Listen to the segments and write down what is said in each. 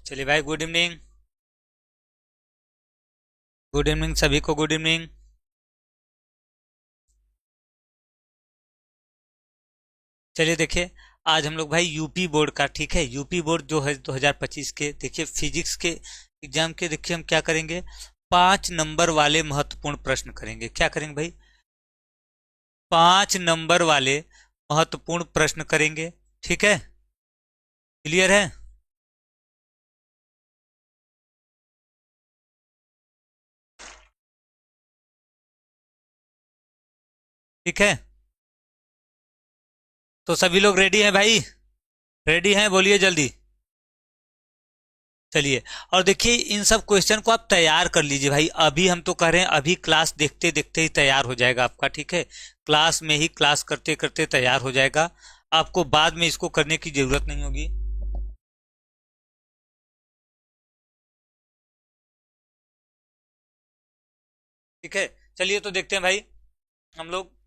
चलिए भाई, good evening. Good evening सभी को, गुड इवनिंग। चलिए देखिए, आज हम लोग भाई यूपी बोर्ड का, ठीक है, यूपी बोर्ड जो है 2025 के, देखिए फिजिक्स के एग्जाम के, देखिए हम क्या करेंगे, 5 नंबर वाले महत्वपूर्ण प्रश्न करेंगे। क्या करेंगे भाई? 5 नंबर वाले महत्वपूर्ण प्रश्न करेंगे। ठीक है, क्लियर है? ठीक है, तो सभी लोग रेडी हैं भाई? रेडी हैं? बोलिए जल्दी। चलिए, और देखिए इन सब क्वेश्चन को आप तैयार कर लीजिए भाई। अभी हम तो कह रहे हैं, अभी क्लास देखते देखते ही तैयार हो जाएगा आपका। ठीक है, क्लास में ही, क्लास करते करते तैयार हो जाएगा। आपको बाद में इसको करने की जरूरत नहीं होगी। ठीक है, चलिए तो देखते हैं भाई, हम लोग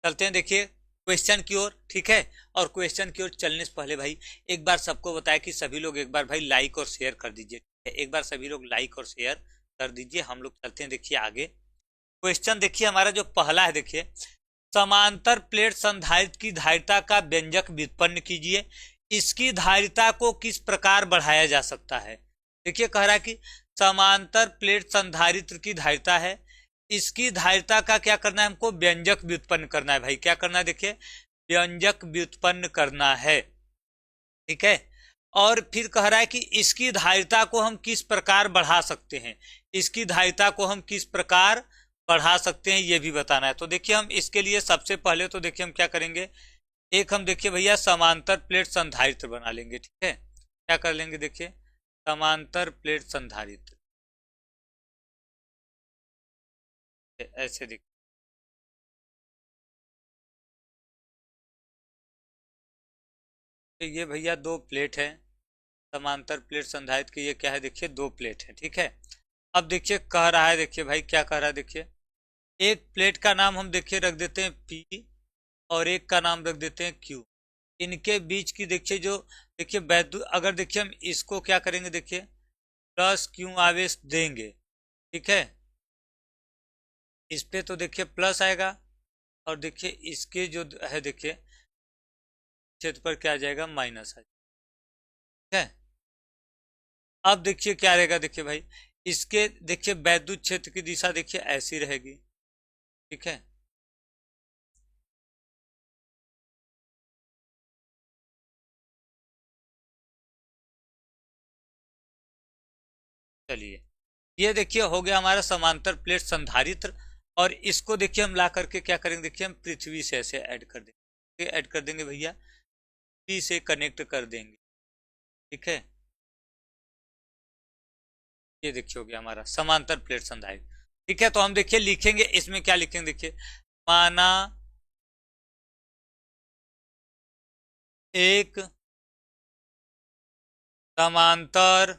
चलते हैं, देखिए क्वेश्चन की ओर। ठीक है, और क्वेश्चन की ओर चलने से पहले भाई एक बार सबको बताया कि सभी लोग एक बार भाई लाइक और शेयर कर दीजिए। एक बार सभी लोग लाइक और शेयर कर दीजिए। हम लोग चलते हैं देखिए आगे। क्वेश्चन देखिए हमारा जो पहला है, देखिए समांतर प्लेट संधारित्र की धारिता का व्यंजक व्युत्पन्न कीजिए। इसकी धारिता को किस प्रकार बढ़ाया जा सकता है? देखिए कह रहा है कि समांतर प्लेट संधारित्र की धारिता है, इसकी धारिता का क्या करना है, हमको व्यंजक व्युत्पन्न करना है भाई। क्या करना है? देखिए व्यंजक व्युत्पन्न करना है। ठीक है, और फिर कह रहा है कि इसकी धारिता को हम किस प्रकार बढ़ा सकते हैं, इसकी धारिता को हम किस प्रकार बढ़ा सकते हैं ये भी बताना है। तो देखिए हम इसके लिए सबसे पहले तो देखिए हम क्या करेंगे, एक हम देखिए भैया समांतर प्लेट संधारित्र बना लेंगे। ठीक है, क्या कर लेंगे, देखिए समांतर प्लेट संधारित्र ऐसे देखिए। तो ये भैया दो प्लेट है, समांतर प्लेट संधारित्र की ये क्या है, देखिए दो प्लेट है। ठीक है, अब देखिए कह रहा है, देखिए भाई क्या कह रहा है, देखिए एक प्लेट का नाम हम देखिए रख देते हैं पी, और एक का नाम रख देते हैं क्यू। इनके बीच की देखिए जो, देखिए वैद्युत, अगर देखिए हम इसको क्या करेंगे, देखिए प्लस क्यू आवेश देंगे। ठीक है, इस पे तो देखिए प्लस आएगा, और देखिए इसके जो है देखिए क्षेत्र पर क्या आ जाएगा, माइनस आ जाएगा। ठीक है, अब देखिए क्या रहेगा, देखिए भाई इसके देखिए वैद्युत क्षेत्र की दिशा देखिए ऐसी रहेगी। ठीक है, चलिए ये देखिए हो गया हमारा समांतर प्लेट संधारित्र। और इसको देखिए हम ला करके क्या करेंगे, देखिए हम पृथ्वी से ऐसे ऐड कर देंगे, ऐड कर देंगे भैया, पृथ्वी से कनेक्ट कर देंगे। ठीक है, ये देखिए हो गया हमारा समांतर प्लेट संधारित्र। ठीक है, तो हम देखिए लिखेंगे, इसमें क्या लिखेंगे, देखिए माना एक समांतर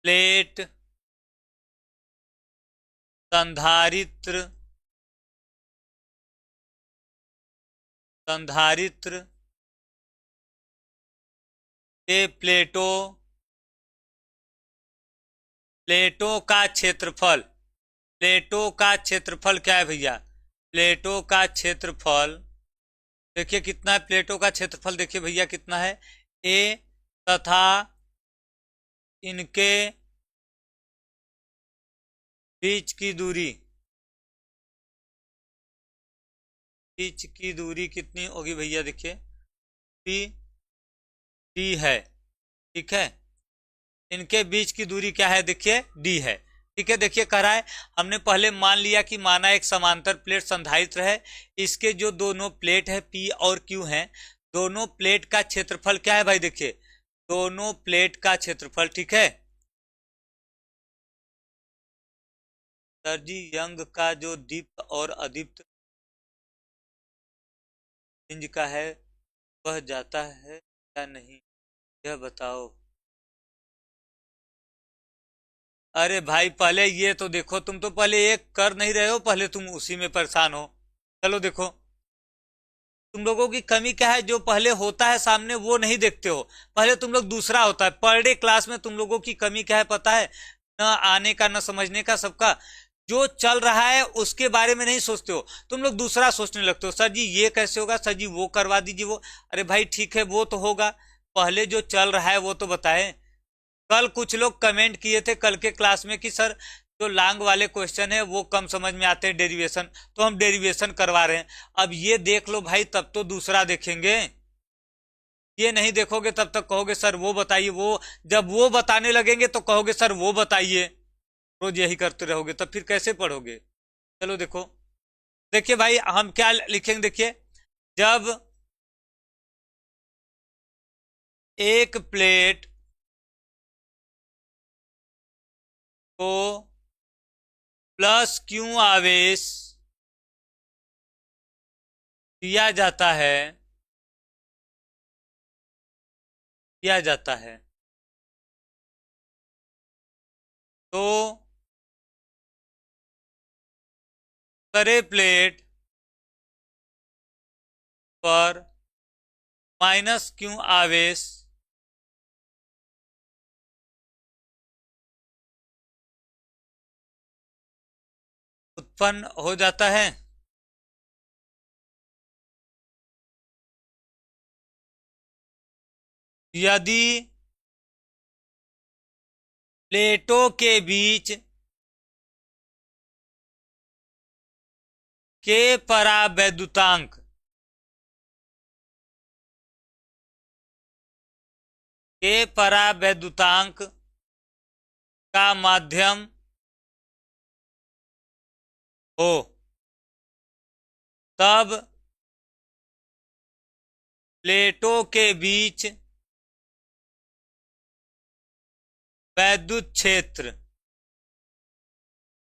प्लेट संधारित्र, संधारित्र के प्लेटों, प्लेटों का क्षेत्रफल, प्लेटों का क्षेत्रफल क्या है भैया, प्लेटों का क्षेत्रफल देखिए कितना है, प्लेटों का क्षेत्रफल देखिए भैया कितना है, ए तथा इनके बीच की दूरी, बीच की दूरी कितनी होगी भैया, देखिए पी डी है। ठीक है, इनके बीच की दूरी क्या है, देखिए डी है। ठीक है, देखिए कह रहा है हमने पहले मान लिया कि माना एक समांतर प्लेट संधारित्र है, इसके जो दोनों प्लेट है पी और क्यू हैं, दोनों प्लेट का क्षेत्रफल क्या है भाई, देखिए दोनों प्लेट का क्षेत्रफल। ठीक है सर जी, यंग का जो दीप्त और अदीप्त पिंज का है वह जाता है या नहीं, यह बताओ। अरे भाई पहले ये तो देखो, तुम तो पहले एक कर नहीं रहे हो, पहले तुम उसी में परेशान हो। चलो देखो, तुम लोगों की कमी क्या है, जो पहले होता है सामने वो नहीं देखते हो, पहले तुम लोग दूसरा होता है। पर डे क्लास में तुम लोगों की कमी क्या है पता है, न आने का न समझने का, सबका जो चल रहा है उसके बारे में नहीं सोचते हो, तुम लोग दूसरा सोचने लगते हो। सर जी ये कैसे होगा, सर जी वो करवा दीजिए वो। अरे भाई ठीक है वो तो होगा, पहले जो चल रहा है वो तो बताएं। कल कुछ लोग कमेंट किए थे कल के क्लास में कि सर जो लॉन्ग वाले क्वेश्चन है वो कम समझ में आते हैं डेरिवेशन, तो हम डेरिवेशन करवा रहे हैं। अब ये देख लो भाई, तब तो दूसरा देखेंगे। ये नहीं देखोगे तब तक कहोगे सर वो बताइए, वो जब वो बताने लगेंगे तो कहोगे सर वो बताइए। रोज यही करते रहोगे तब फिर कैसे पढ़ोगे। चलो देखो, देखिए भाई हम क्या लिखेंगे, देखिए जब एक प्लेट को प्लस क्यू आवेश दिया जाता है, दिया जाता है, तो तरे प्लेट पर माइनस क्यू आवेश उत्पन्न हो जाता है। यदि प्लेटों के बीच के परावैद्युतांक के परावैद्युतांक का माध्यम हो, तब प्लेटों के बीच वैद्युत क्षेत्र,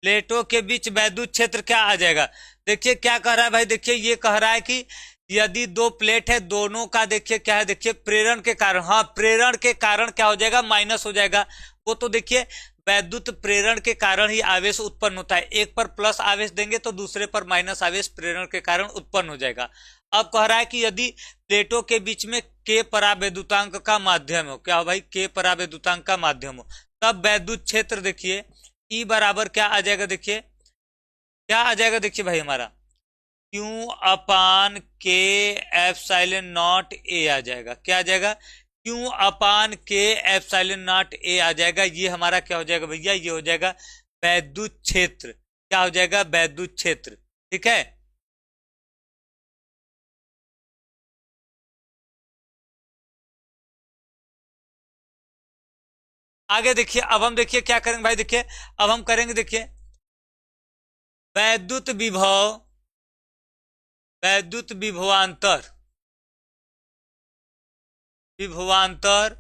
प्लेटों के बीच वैद्युत क्षेत्र क्या आ जाएगा। देखिए क्या कह रहा है भाई, देखिए ये कह रहा है कि यदि दो प्लेट है, दोनों का देखिए क्या है, देखिए प्रेरण के कारण, हाँ प्रेरण के कारण क्या हो जाएगा, माइनस हो जाएगा। वो तो देखिए वैद्युत प्रेरण के कारण ही आवेश उत्पन्न होता है, एक पर प्लस आवेश देंगे तो दूसरे पर माइनस आवेश प्रेरण के कारण उत्पन्न हो जाएगा। अब कह रहा है कि यदि प्लेटों के बीच में के परावैद्युतांक का माध्यम हो, क्या हो भाई, के परावैद्युतांक का माध्यम हो, तब वैद्युत क्षेत्र देखिए ई बराबर क्या आ जाएगा, देखिए क्या आ जाएगा, देखिए भाई हमारा क्यू अपान के एप्सिलॉन नॉट ए आ जाएगा। क्या आ जाएगा, क्यू अपान के एप्सिलॉन नॉट ए आ जाएगा। ये हमारा क्या हो जाएगा भैया, ये हो जाएगा वैद्युत क्षेत्र। क्या हो जाएगा, वैद्युत क्षेत्र। ठीक है, आगे देखिए, अब हम देखिए क्या करेंगे भाई, देखिए अब हम करेंगे, देखिए वैद्युत विभव, वैद्युत विभवांतर, विभवांतर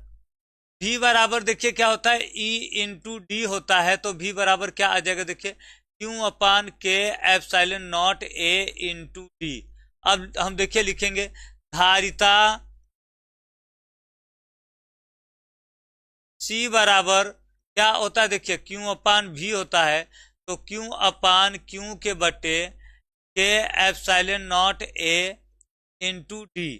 V बराबर देखिए क्या होता है, E इंटू डी होता है, तो V बराबर क्या आ जाएगा, देखिए क्यू अपान के epsilon not a into D. अब हम देखिए लिखेंगे धारिता C बराबर क्या होता है, देखिए क्यू अपान V होता है, तो क्यू अपान क्यू के बटे के epsilon not a into D.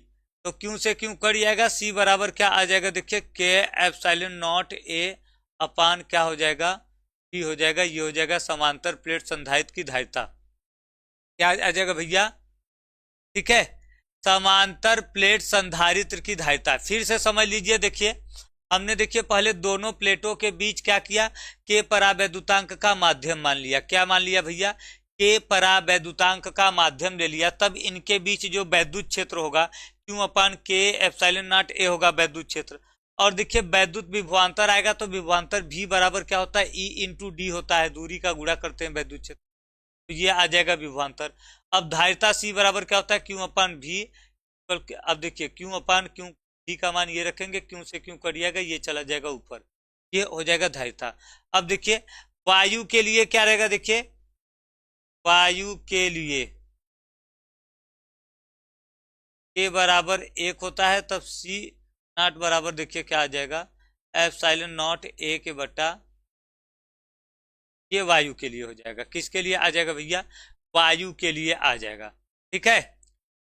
तो क्यू से क्यू कट जाएगा, सी बराबर क्या आ जाएगा, देखिए के एप्सिलॉन नॉट ए अपान क्या हो जाएगा, डी हो जाएगा। ये हो जाएगा समांतर प्लेट संधारित्र की धारिता। क्या आ जाएगा भैया, ठीक है, समांतर प्लेट संधारित्र की धारिता। फिर से समझ लीजिए, देखिए हमने देखिए पहले दोनों प्लेटों के बीच क्या किया, के परावैद्युतांक का माध्यम मान लिया। क्या मान लिया भैया, के परावैद्युतांक का माध्यम ले लिया, तब इनके बीच जो वैद्युत क्षेत्र होगा क्यू अपान के एप्सिलॉन नॉट ए होगा वैद्युत क्षेत्र। और देखिए वैद्युत विभवांतर आएगा, तो विभवांतर भी बराबर क्या होता है, ई इंटू डी होता है, दूरी का गुणा करते हैं वैद्युत क्षेत्र, तो ये आ जाएगा विभवांतर। अब धारिता सी बराबर क्या होता है, क्यू अपान भी। अब देखिए क्यू अपान क्यू, भी का मान ये रखेंगे, क्यू से क्यू कट जाएगा, ये चला जाएगा ऊपर, ये हो जाएगा धारिता। अब देखिए वायु के लिए क्या रहेगा, देखिए वायु के लिए के बराबर एक होता है, तब सी नॉट बराबर देखिए क्या आ जाएगा, एप्सिलॉन नॉट ए के बटा, ये वायु के लिए हो जाएगा। किसके लिए आ जाएगा भैया, वायु के लिए आ जाएगा। ठीक है,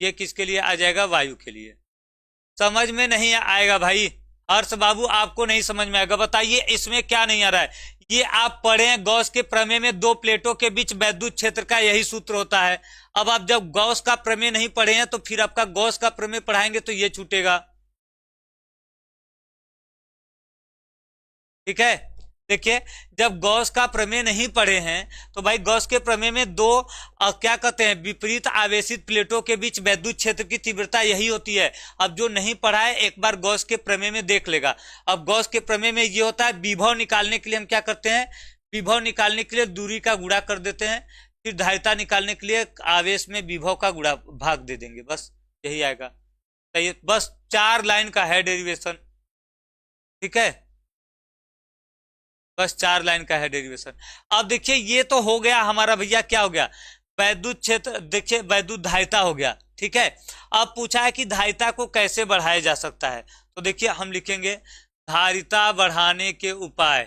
ये किसके लिए आ जाएगा? वायु के लिए। समझ में नहीं आएगा भाई? हर्ष बाबू आपको नहीं समझ में आएगा, बताइए इसमें क्या नहीं आ रहा है? ये आप पढ़े हैं गॉस के प्रमेय में, दो प्लेटों के बीच वैद्युत क्षेत्र का यही सूत्र होता है। अब आप जब गॉस का प्रमेय नहीं पढ़े हैं तो फिर आपका गॉस का प्रमेय पढ़ाएंगे तो ये छूटेगा। ठीक है, देखिए जब गॉस का प्रमेय नहीं पढ़े हैं तो भाई गॉस के प्रमेय में दो क्या कहते हैं, विपरीत आवेशित प्लेटों के बीच वैद्युत क्षेत्र की तीव्रता यही होती है। अब जो नहीं पढ़ा है एक बार गॉस के प्रमेय में देख लेगा। अब गॉस के प्रमेय में ये होता है, विभव निकालने के लिए हम क्या करते हैं, विभव निकालने के लिए दूरी का गुणा कर देते हैं, फिर धारिता निकालने के लिए आवेश में विभव का गुणा भाग दे देंगे, बस यही आएगा। सही, बस 4 लाइन का है डेरिवेशन। ठीक है, बस 4 लाइन का है डेरिवेशन। अब देखिए ये तो हो गया हमारा भैया, क्या हो गया, वैद्युत क्षेत्र, देखिए वैद्युत धारिता हो गया। ठीक है, अब पूछा है कि धारिता को कैसे बढ़ाया जा सकता है, तो देखिए हम लिखेंगे धारिता बढ़ाने के उपाय।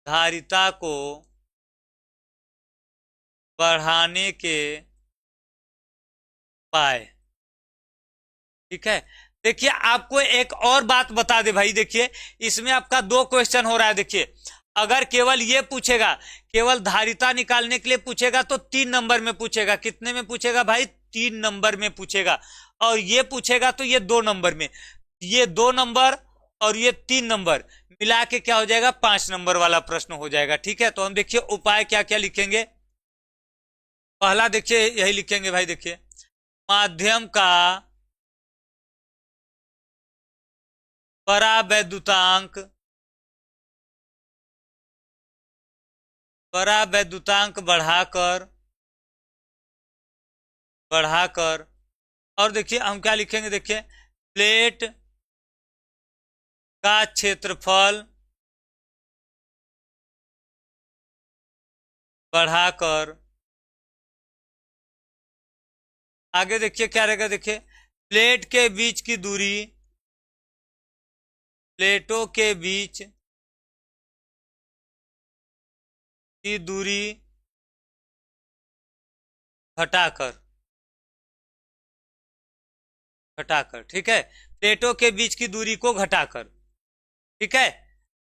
धारिता को बढ़ाने के उपाय। ठीक है, देखिए आपको एक और बात बता दे भाई, देखिए इसमें आपका 2 क्वेश्चन हो रहा है। देखिए अगर केवल ये पूछेगा, केवल धारिता निकालने के लिए पूछेगा तो 3 नंबर में पूछेगा। कितने में पूछेगा भाई? 3 नंबर में पूछेगा। और ये पूछेगा तो ये 2 नंबर में, ये 2 नंबर और ये 3 नंबर मिला के क्या हो जाएगा, 5 नंबर वाला प्रश्न हो जाएगा। ठीक है, तो हम देखिए उपाय क्या क्या लिखेंगे। पहला देखिए यही लिखेंगे भाई, देखिए माध्यम का परावैद्युतांक, परावैद्युतांक बढ़ाकर और देखिए हम क्या लिखेंगे, देखिए प्लेट का क्षेत्रफल बढ़ाकर। आगे देखिए क्या रहेगा, देखिए प्लेट के बीच की दूरी, प्लेटों के बीच की दूरी घटाकर। ठीक है, प्लेटों के बीच की दूरी को घटाकर। ठीक है,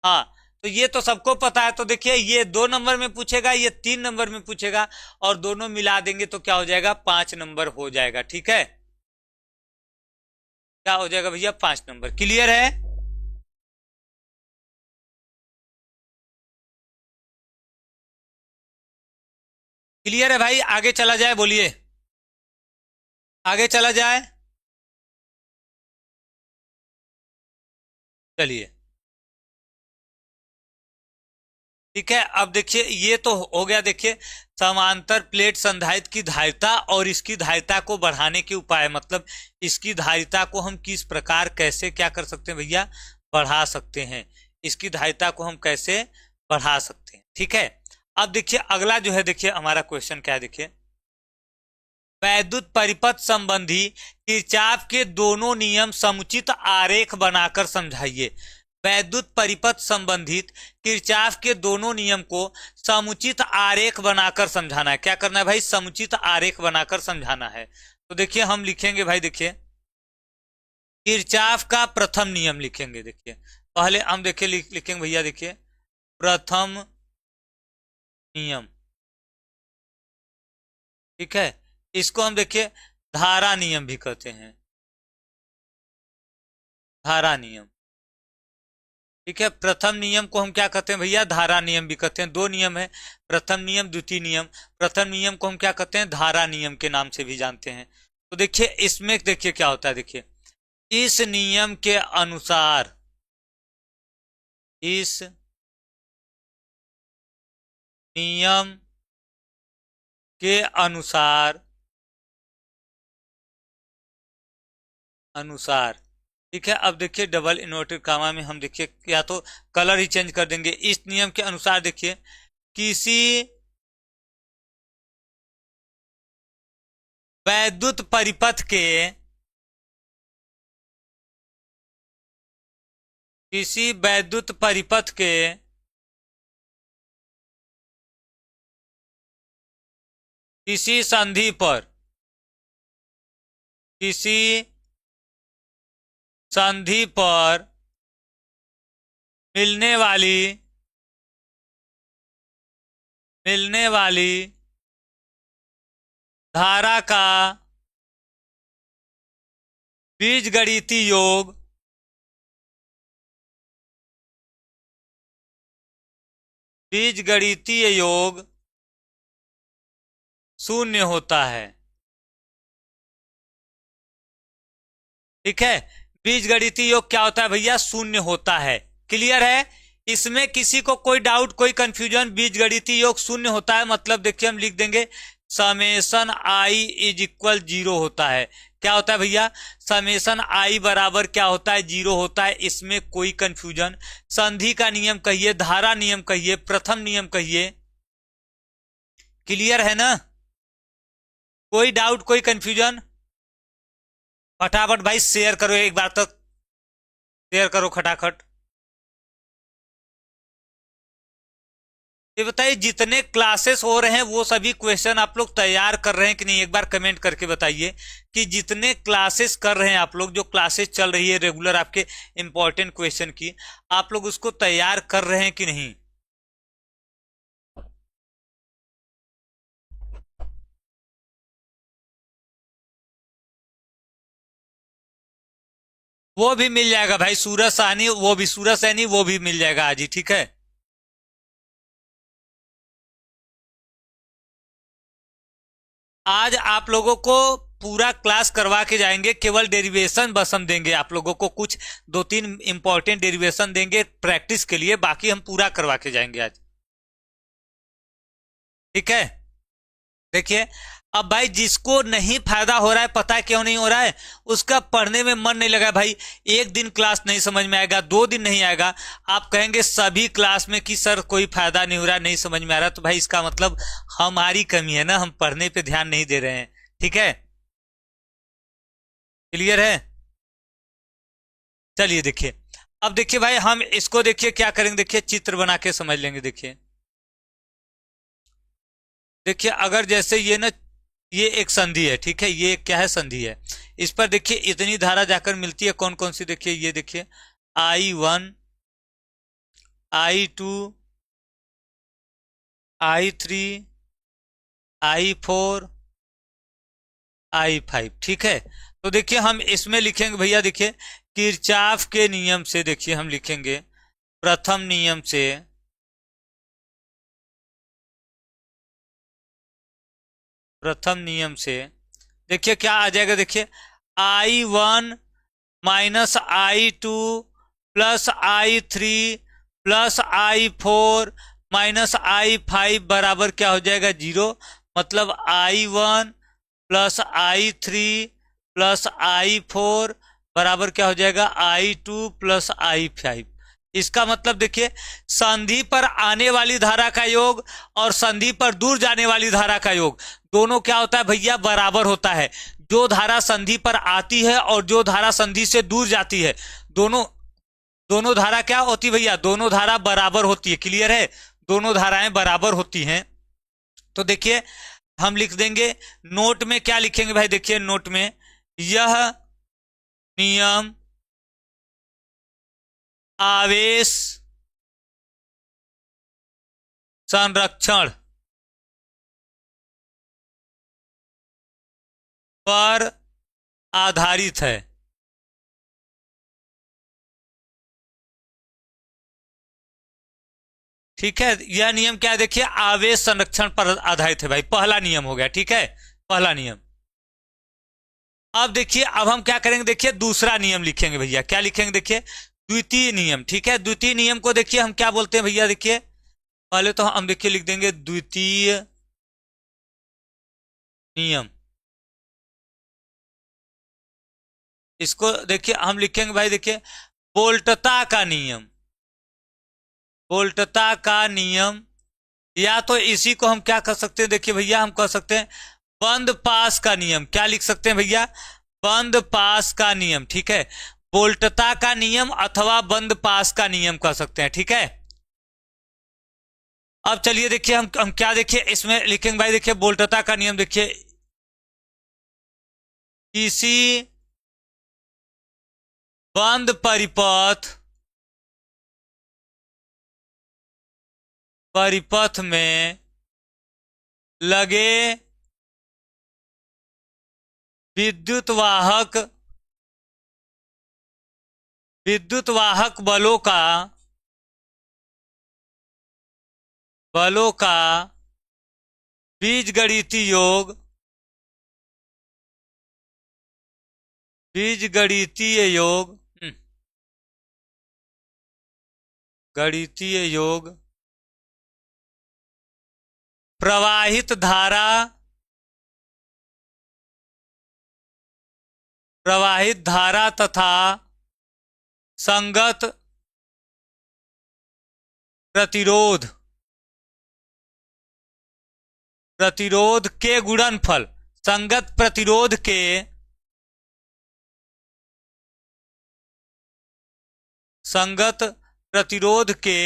हाँ तो ये तो सबको पता है। तो देखिए ये 2 नंबर में पूछेगा, ये 3 नंबर में पूछेगा, और दोनों मिला देंगे तो क्या हो जाएगा, 5 नंबर हो जाएगा। ठीक है, क्या हो जाएगा भैया, 5 नंबर। क्लियर है? क्लियर है भाई? आगे चला जाए, बोलिए आगे चला जाए। चलिए ठीक है, अब देखिए ये तो हो गया। देखिए समांतर प्लेट संधारित्र की धारिता और इसकी धारिता को बढ़ाने के उपाय, मतलब इसकी धारिता को हम किस प्रकार कैसे क्या कर सकते हैं भैया, बढ़ा सकते हैं। इसकी धारिता को हम कैसे बढ़ा सकते हैं। ठीक है, अब देखिए अगला जो है, देखिए हमारा क्वेश्चन क्या है, देखिए वैद्युत परिपथ संबंधी किरचॉफ के दोनों नियम समुचित आरेख बनाकर समझाइए। वैद्युत परिपथ संबंधित किरचॉफ के दोनों नियम को समुचित आरेख बनाकर समझाना है। क्या करना है भाई, समुचित आरेख बनाकर समझाना है। तो देखिए हम लिखेंगे भाई, देखिए किरचॉफ का प्रथम नियम लिखेंगे। देखिए पहले हम देखिए लिखेंगे भैया, देखिए प्रथम नियम। ठीक है, इसको हम देखिए धारा नियम भी कहते हैं, धारा नियम। ठीक है, प्रथम नियम को हम क्या कहते हैं भैया, धारा नियम भी कहते हैं। 2 नियम है, प्रथम नियम द्वितीय नियम। प्रथम नियम को हम क्या कहते हैं, धारा नियम के नाम से भी जानते हैं। तो देखिए इसमें देखिए क्या होता है, देखिए इस नियम के अनुसार, इस नियम के अनुसार ठीक है, अब देखिए डबल इन्वर्टेड कामा में हम देखिए या तो कलर ही चेंज कर देंगे। इस नियम के अनुसार देखिए किसी वैद्युत परिपथ के, किसी वैद्युत परिपथ के किसी संधि पर, किसी संधि पर मिलने वाली धारा का बीजगणितीय योग शून्य होता है। ठीक है, बीजगणितीय योग क्या होता है भैया? शून्य होता है। क्लियर है? इसमें किसी को कोई डाउट, कोई कंफ्यूजन? बीजगणितीय योग शून्य होता है मतलब देखिए हम लिख देंगे समेशन आई इज इक्वल 0 होता है। क्या होता है भैया? समेशन आई बराबर क्या होता है? 0 होता है। इसमें कोई कंफ्यूजन? संधि का नियम कहिए, धारा नियम कहिए, प्रथम नियम कहिए। क्लियर है ना? कोई डाउट, कोई कंफ्यूजन? फटाफट भाई शेयर करो, एक बार तक शेयर करो खटाखट। ये बताइए जितने क्लासेस हो रहे हैं वो सभी क्वेश्चन आप लोग तैयार कर रहे हैं कि नहीं? एक बार कमेंट करके बताइए कि जितने क्लासेस कर रहे हैं आप लोग, जो क्लासेस चल रही है रेगुलर आपके इंपॉर्टेंट क्वेश्चन की, आप लोग उसको तैयार कर रहे हैं कि नहीं? वो भी मिल जाएगा भाई, सूरज साहनी, वो भी सूरज सैनी, वो भी मिल जाएगा आज ही। ठीक है, आज आप लोगों को पूरा क्लास करवा के जाएंगे। केवल डेरिवेशन बस हम देंगे आप लोगों को, कुछ 2-3 इंपॉर्टेंट डेरिवेशन देंगे प्रैक्टिस के लिए, बाकी हम पूरा करवा के जाएंगे आज। ठीक है, देखिए अब भाई जिसको नहीं फायदा हो रहा है, पता है क्यों नहीं हो रहा है? उसका पढ़ने में मन नहीं लगा भाई। एक दिन क्लास नहीं समझ में आएगा, 2 दिन नहीं आएगा, आप कहेंगे सभी क्लास में कि सर कोई फायदा नहीं हो रहा, नहीं समझ में आ रहा, तो भाई इसका मतलब हमारी कमी है ना, हम पढ़ने पे ध्यान नहीं दे रहे हैं। ठीक है, क्लियर है? चलिए देखिए, अब देखिए भाई हम इसको देखिए क्या करेंगे, देखिए चित्र बना के समझ लेंगे। देखिए देखिए अगर जैसे ये ना, ये एक संधि है, ठीक है, ये क्या है? संधि है। इस पर देखिए इतनी धारा जाकर मिलती है, कौन कौन सी? देखिए ये देखिए I1, I2, I3, I4, I5। ठीक है, तो देखिए हम इसमें लिखेंगे भैया, देखिए किरचॉफ के नियम से, देखिए हम लिखेंगे प्रथम नियम से, देखिए क्या आ जाएगा? देखिए I1 minus I2 plus I3 plus I4 minus I5 बराबर क्या हो जाएगा? 0। मतलब I1 plus I3 plus I4 बराबर क्या हो जाएगा? I2 plus I5। इसका मतलब देखिए संधि पर आने वाली धारा का योग और संधि पर दूर जाने वाली धारा का योग दोनों क्या होता है भैया? बराबर होता है। जो धारा संधि पर आती है और जो धारा संधि से दूर जाती है, दोनों दोनों धारा क्या होती है भैया? दोनों धारा बराबर होती है। क्लियर है? दोनों धाराएं बराबर होती हैं। तो देखिए हम लिख देंगे नोट में, क्या लिखेंगे भाई? देखिए नोट में, यह नियम आवेश संरक्षण पर आधारित है। ठीक है, यह नियम क्या है? देखिए आवेश संरक्षण पर आधारित है भाई, पहला नियम हो गया। ठीक है, पहला नियम। अब देखिए अब हम क्या करेंगे? देखिए दूसरा नियम लिखेंगे भैया। क्या लिखेंगे? देखिए द्वितीय नियम। ठीक है, द्वितीय नियम को देखिए हम क्या बोलते हैं भैया? देखिए पहले तो हम देखिए लिख देंगे द्वितीय नियम। इसको देखिए हम लिखेंगे भाई, देखिए वोल्टता का नियम। वोल्टता का नियम, या तो इसी को हम क्या कर सकते हैं? देखिए भैया हम कह सकते हैं बंद पास का नियम। क्या लिख सकते हैं भैया? बंद पास का नियम। ठीक है, वोल्टता का नियम अथवा बंद पास का नियम कह सकते हैं। ठीक है, अब चलिए देखिए हम क्या देखिए इसमें लिखेंगे भाई? देखिए वोल्टता का नियम, देखिए किसी बंद परिपथ में लगे विद्युत वाहक बलों का बीजगणितीय योग गणितीय योग प्रवाहित धारा तथा संगत प्रतिरोध के गुणनफल, संगत प्रतिरोध के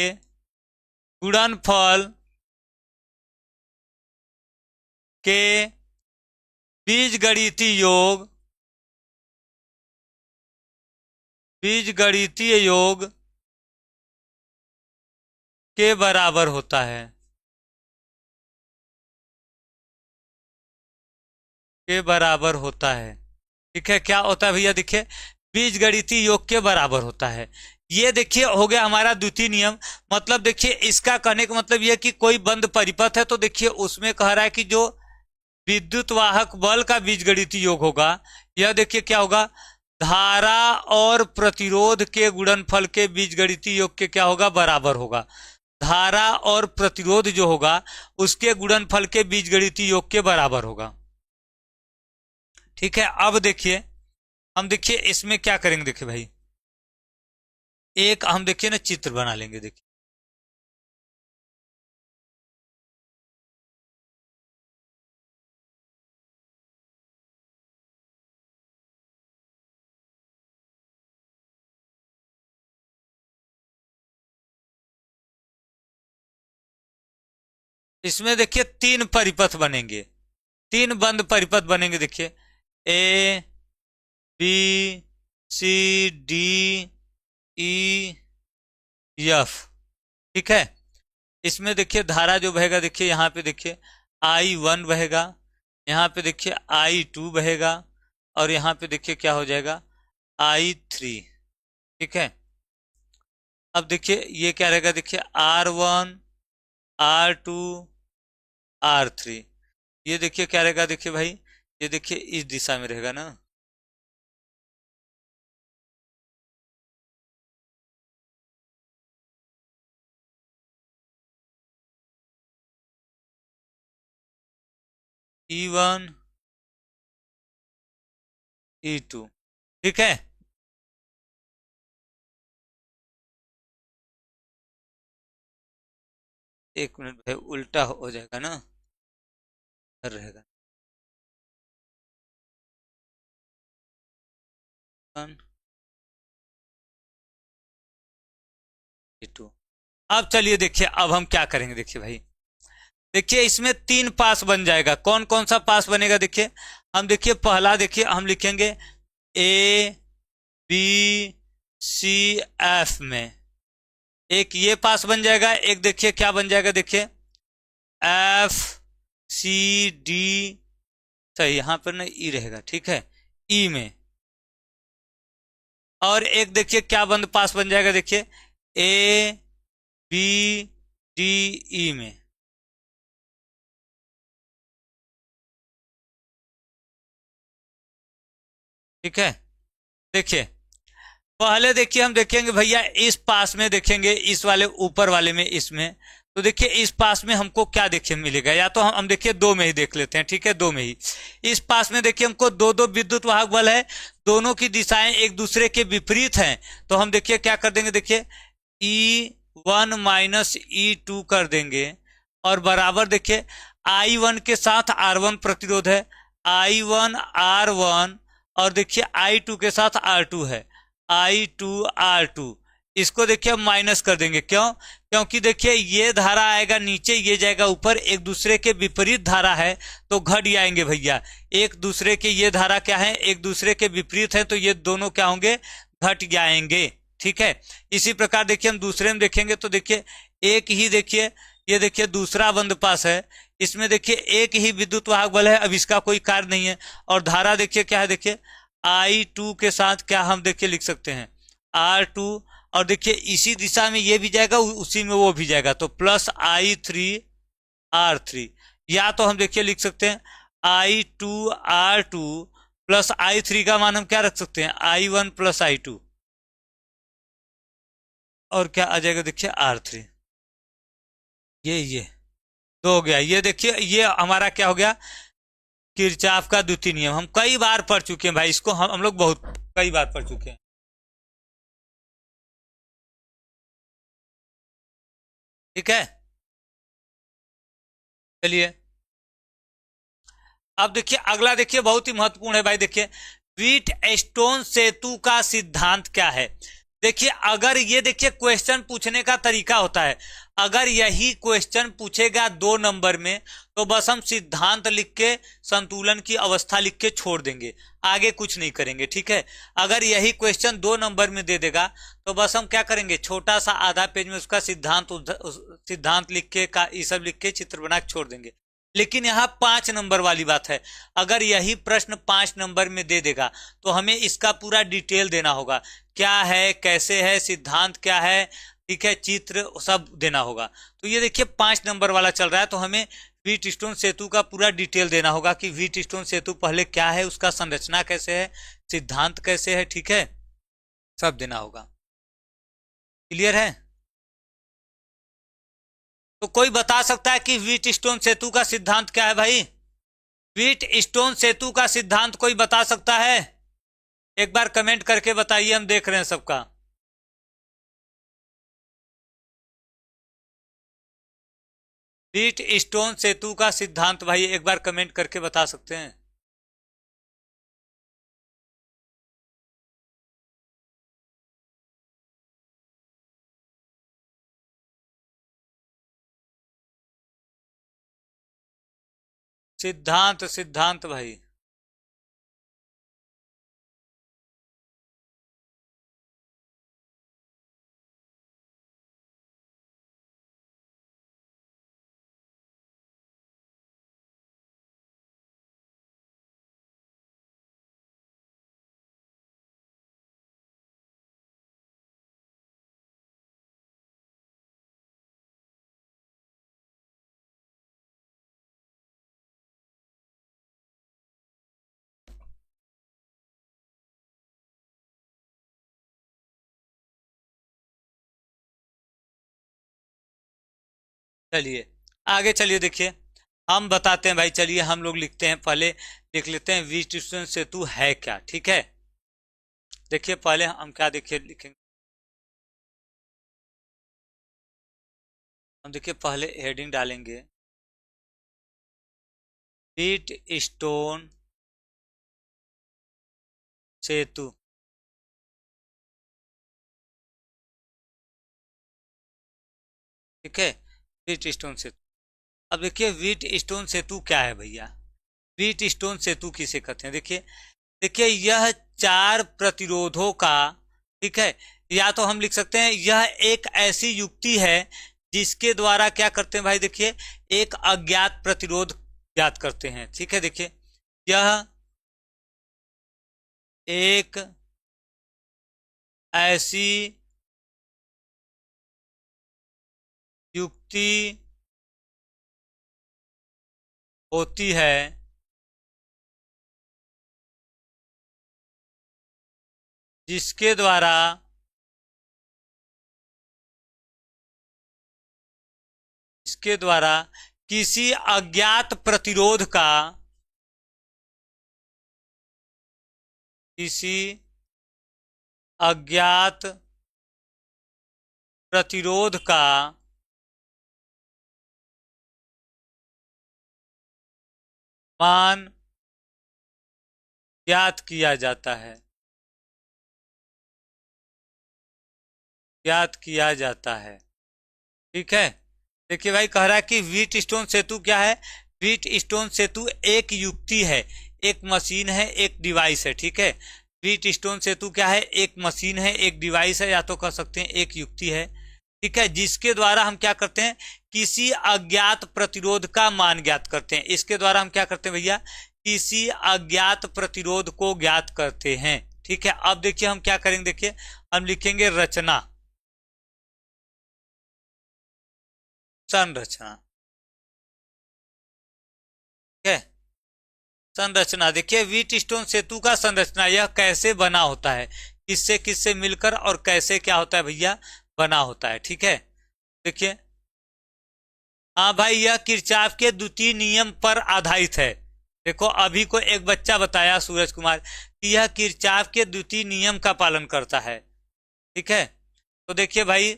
गुणनफल के बीजगणितीय योग के बराबर होता है। ठीक है, क्या होता है भैया? देखिए, बीजगणितीय योग के बराबर होता है। ये देखिए हो गया हमारा द्वितीय नियम। मतलब देखिए, इसका कहने का मतलब यह कि कोई बंद परिपथ है तो देखिए उसमें कह रहा है कि जो विद्युत वाहक बल का बीजगणितीय योग होगा, यह देखिए क्या होगा, धारा और प्रतिरोध के गुणनफल के बीजगणितीय योग के क्या होगा, बराबर होगा। धारा और प्रतिरोध जो होगा उसके गुणनफल के बीजगणितीय योग के बराबर होगा। ठीक है, अब देखिए हम देखिए इसमें क्या करेंगे। देखिए भाई, एक हम देखिए ना चित्र बना लेंगे। देखिए इसमें देखिए तीन परिपथ बनेंगे, तीन बंद परिपथ बनेंगे। देखिए A B C D E F. ठीक है, इसमें देखिए धारा जो बहेगा, देखिए यहाँ पे देखिए I1 बहेगा, यहाँ पे देखिए I2 बहेगा, और यहाँ पे देखिए क्या हो जाएगा, I3। ठीक है, अब देखिए ये क्या रहेगा, देखिए R1 R2 R3। ये देखिए क्या रहेगा, देखिए भाई, ये देखिए इस दिशा में रहेगा ना। E1 E2। ठीक है, एक मिनट भाई, उल्टा हो जाएगा ना, रहेगा E2। अब चलिए देखिए, अब हम क्या करेंगे। देखिए भाई, देखिए इसमें तीन पास बन जाएगा। कौन कौन सा पास बनेगा? देखिए हम देखिए पहला देखिए हम लिखेंगे ए बी सी एफ में, एक ये पास बन जाएगा। एक देखिए क्या बन जाएगा, देखिए एफ सी डी, सही, यहां पर ना ई रहेगा। ठीक है, ई में। और एक देखिए क्या बंद पास बन जाएगा, देखिए ए बी डी ई में। ठीक है, देखिए पहले देखिए हम देखेंगे भैया इस पास में, देखेंगे इस वाले ऊपर वाले में, इसमें तो देखिए इस पास में हमको क्या देखने मिलेगा, या तो हम देखिए दो में ही देख लेते हैं। ठीक है, दो में ही। इस पास में देखिए हमको दो दो विद्युत वाहक बल है, दोनों की दिशाएं एक दूसरे के विपरीत हैं। तो हम देखिए क्या कर देंगे, देखिए E1 माइनस E2 कर देंगे, और बराबर देखिए I1 के साथ R1 प्रतिरोध है, I1 R1, और देखिए I2 के साथ R2 है, I2 R2। इसको देखिए हम माइनस कर देंगे। क्यों? क्योंकि देखिए ये धारा आएगा नीचे, ये जाएगा ऊपर, एक दूसरे के विपरीत धारा है तो घट जाएंगे भैया। एक दूसरे के, ये धारा क्या है, एक दूसरे के विपरीत है तो ये दोनों क्या होंगे, घट जाएंगे। ठीक है। इसी प्रकार देखिए हम दूसरे में देखेंगे तो देखिए एक ही, देखिए ये देखिए दूसरा बंद पास है, इसमें देखिए एक ही विद्युत वाहक बल है, अब इसका कोई कार्य नहीं है। और धारा देखिए क्या है, देखिए I2 के साथ क्या हम देखिए लिख सकते हैं R2, और देखिए इसी दिशा में ये भी जाएगा, उसी में वो भी जाएगा, तो प्लस I3R3। या तो हम देखिए लिख सकते हैं I2R2 प्लस I3 का मान हम क्या रख सकते हैं, I1 प्लस I2, और क्या आ जाएगा देखिए R3। ये तो हो गया। ये देखिए ये हमारा क्या हो गया, किरचॉफ का द्वितीय नियम। हम कई बार पढ़ चुके हैं भाई इसको, हम लोग बहुत कई बार पढ़ चुके हैं। ठीक है, चलिए अब देखिए अगला, देखिए बहुत ही महत्वपूर्ण है भाई। देखिए व्हीट स्टोन सेतु का सिद्धांत क्या है। देखिए अगर ये, देखिए क्वेश्चन पूछने का तरीका होता है, अगर यही क्वेश्चन पूछेगा 2 नंबर में तो बस हम सिद्धांत लिख के संतुलन की अवस्था लिख के छोड़ देंगे, आगे कुछ नहीं करेंगे। ठीक है। अगर यही क्वेश्चन 2 नंबर में दे देगा तो बस हम क्या करेंगे, छोटा सा आधा पेज में उसका सिद्धांत लिख के का ये सब लिख के चित्र बना के छोड़ देंगे। लेकिन यहाँ 5 नंबर वाली बात है, अगर यही प्रश्न 5 नंबर में दे देगा तो हमें इसका पूरा डिटेल देना होगा, क्या है, कैसे है, सिद्धांत क्या है, ठीक है, चित्र सब देना होगा। तो ये देखिए 5 नंबर वाला चल रहा है, तो हमें व्हीट स्टोन सेतु का पूरा डिटेल देना होगा कि व्हीट स्टोन सेतु पहले क्या है, उसका संरचना कैसे है, सिद्धांत कैसे है, ठीक है, सब देना होगा। क्लियर है? तो कोई बता सकता है कि व्हीट स्टोन सेतु का सिद्धांत क्या है भाई? व्हीट स्टोन सेतु का सिद्धांत कोई बता सकता है? एक बार कमेंट करके बताइए, हम देख रहे हैं सबका। व्हीट स्टोन सेतु का सिद्धांत भाई एक बार कमेंट करके बता सकते हैं? सिद्धांत, सिद्धांत भाई। चलिए आगे चलिए, देखिए हम बताते हैं भाई। चलिए हम लोग लिखते हैं, पहले लिख लेते हैं व्हीट स्टोन सेतु है क्या। ठीक है, देखिए पहले हम क्या देखिए लिखेंगे, हम देखिए पहले हेडिंग डालेंगे व्हीट स्टोन सेतु। ठीक है, व्हीट स्टोन सेतु। अब देखिए व्हीट स्टोन सेतु क्या है भैया, व्हीट स्टोन सेतु किसे कहते हैं। देखिए देखिए यह 4 प्रतिरोधों का, ठीक है, या तो हम लिख सकते हैं यह एक ऐसी युक्ति है जिसके द्वारा क्या करते हैं भाई, देखिए एक अज्ञात प्रतिरोध ज्ञात करते हैं। ठीक है, देखिए यह एक ऐसी युक्ति होती है जिसके द्वारा इसके द्वारा किसी अज्ञात प्रतिरोध का, किसी अज्ञात प्रतिरोध का मान ज्ञात किया जाता है। ज्ञात किया जाता है। ठीक है, देखिए भाई कह रहा है कि व्हीट स्टोन सेतु क्या है। व्हीट स्टोन सेतु एक युक्ति है, एक मशीन है, एक डिवाइस है। ठीक है, व्हीट स्टोन सेतु क्या है, एक मशीन है, एक डिवाइस है, या तो कह सकते हैं एक युक्ति है। ठीक है, जिसके द्वारा हम क्या करते हैं, किसी अज्ञात प्रतिरोध का मान ज्ञात करते हैं। इसके द्वारा हम क्या करते हैं भैया, किसी अज्ञात प्रतिरोध को ज्ञात करते हैं। ठीक है, अब देखिए हम क्या करेंगे, देखिए हम लिखेंगे रचना, संरचना। ठीक है, संरचना देखिए व्हीट स्टोन सेतु का संरचना यह कैसे बना होता है, किससे किससे मिलकर और कैसे क्या होता है भैया बना होता है। ठीक है, देखिए हाँ भाई, यह किरचॉफ के द्वितीय नियम पर आधारित है। देखो अभी को एक बच्चा बताया सूरज कुमार कि यह किरचॉफ के द्वितीय नियम का पालन करता है। ठीक है, तो देखिए भाई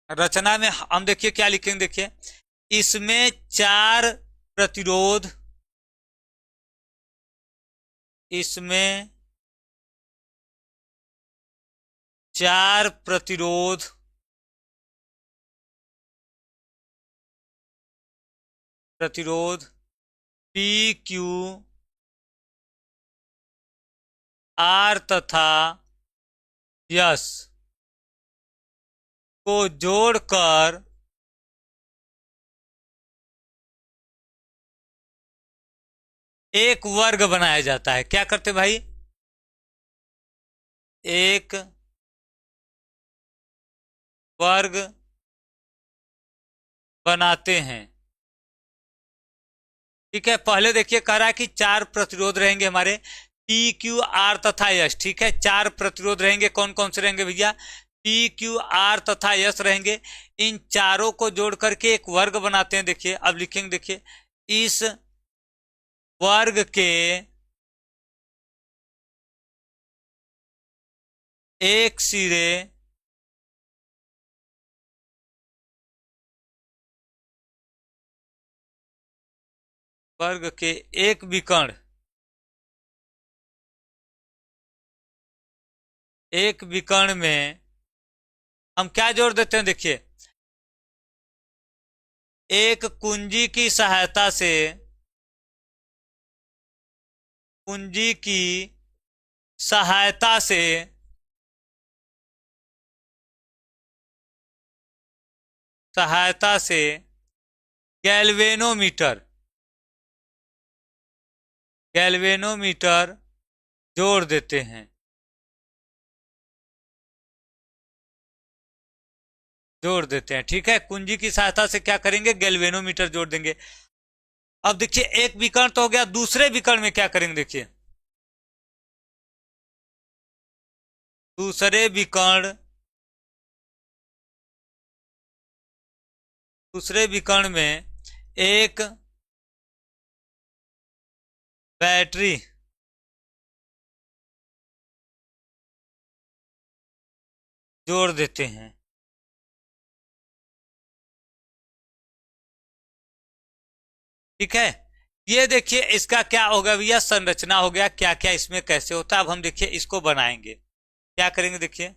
रचना में हम देखिए क्या लिखेंगे, देखिए इसमें चार प्रतिरोध, इसमें चार प्रतिरोध पी क्यू आर तथा यस को जोड़कर एक वर्ग बनाया जाता है। क्या करते भाई, एक वर्ग बनाते हैं। ठीक है, पहले देखिए कह रहा है कि चार प्रतिरोध रहेंगे हमारे पी क्यू आर तथा यस। ठीक है, चार प्रतिरोध रहेंगे, कौन कौन से रहेंगे भैया, पी क्यू आर तथा यस रहेंगे। इन चारों को जोड़ करके एक वर्ग बनाते हैं। देखिए अब लिखेंगे, देखिए इस वर्ग के एक सिरे वर्ग के एक विकर्ण, एक विकर्ण में हम क्या जोड़ देते हैं, देखिए एक कुंजी की सहायता से, कुंजी की सहायता से गैल्वेनोमीटर जोड़ देते हैं, जोड़ देते हैं। ठीक है, कुंजी की सहायता से क्या करेंगे, गैल्वेनोमीटर जोड़ देंगे। अब देखिए एक विकर्ण तो हो गया, दूसरे विकर्ण में क्या करेंगे, देखिए दूसरे विकर्ण में एक बैटरी जोड़ देते हैं। ठीक है, ये देखिए इसका क्या होगा भैया, संरचना हो गया, क्या क्या इसमें कैसे होता है। अब हम देखिए इसको बनाएंगे, क्या करेंगे, देखिए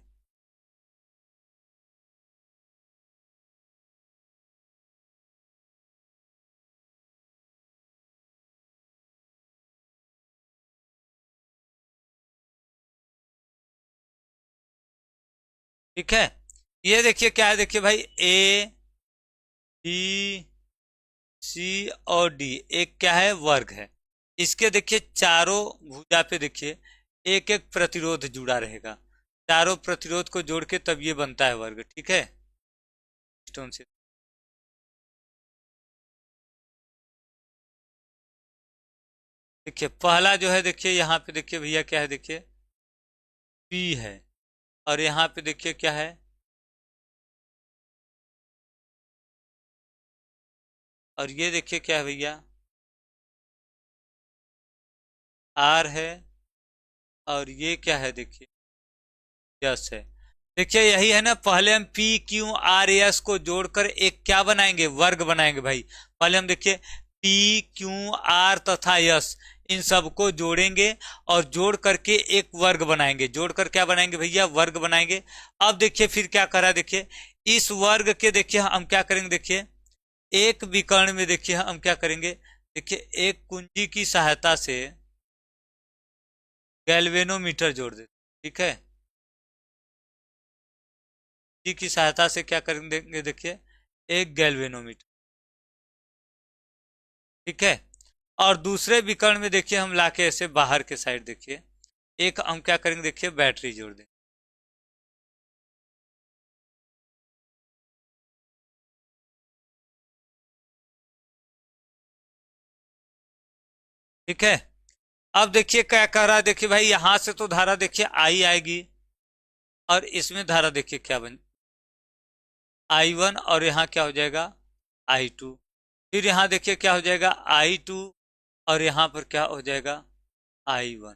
ठीक है, ये देखिए क्या है, देखिए भाई ए बी सी और डी एक क्या है, वर्ग है। इसके देखिए चारों भुजा पे देखिए एक एक प्रतिरोध जुड़ा रहेगा, चारों प्रतिरोध को जोड़ के तब ये बनता है वर्ग। ठीक है, स्टोन से देखिए पहला जो है, देखिए यहाँ पे देखिए भैया क्या है, देखिए पी है, और यहाँ पे देखिए क्या है, और ये देखिए क्या है भैया, आर है, और ये क्या है, देखिए यस है। देखिए यही है ना, पहले हम पी क्यू आर एस को जोड़कर एक क्या बनाएंगे, वर्ग बनाएंगे भाई। पहले हम देखिए पी क्यू आर तथा यस, इन सबको जोड़ेंगे और जोड़ करके एक वर्ग बनाएंगे। जोड़कर क्या बनाएंगे भैया? वर्ग बनाएंगे। अब देखिए फिर क्या करा, देखिए इस वर्ग के देखिए हम क्या करेंगे, देखिए एक विकर्ण में देखिए हम क्या करेंगे, देखिए एक कुंजी की सहायता से गैल्वेनोमीटर जोड़ देते, ठीक है। कुंजी की सहायता से क्या करेंगे, देखिए एक गैल्वेनोमीटर, ठीक है। और दूसरे विकर्ण में देखिए हम लाके ऐसे बाहर के साइड देखिए एक हम क्या करेंगे, देखिए बैटरी जोड़ देंगे, ठीक है। अब देखिए क्या कर रहा है, देखिए भाई यहां से तो धारा देखिए आई आएगी और इसमें धारा देखिए क्या बन, I1 और यहाँ क्या हो जाएगा I2। फिर यहाँ देखिए क्या हो जाएगा I2 और यहाँ पर क्या हो जाएगा I1,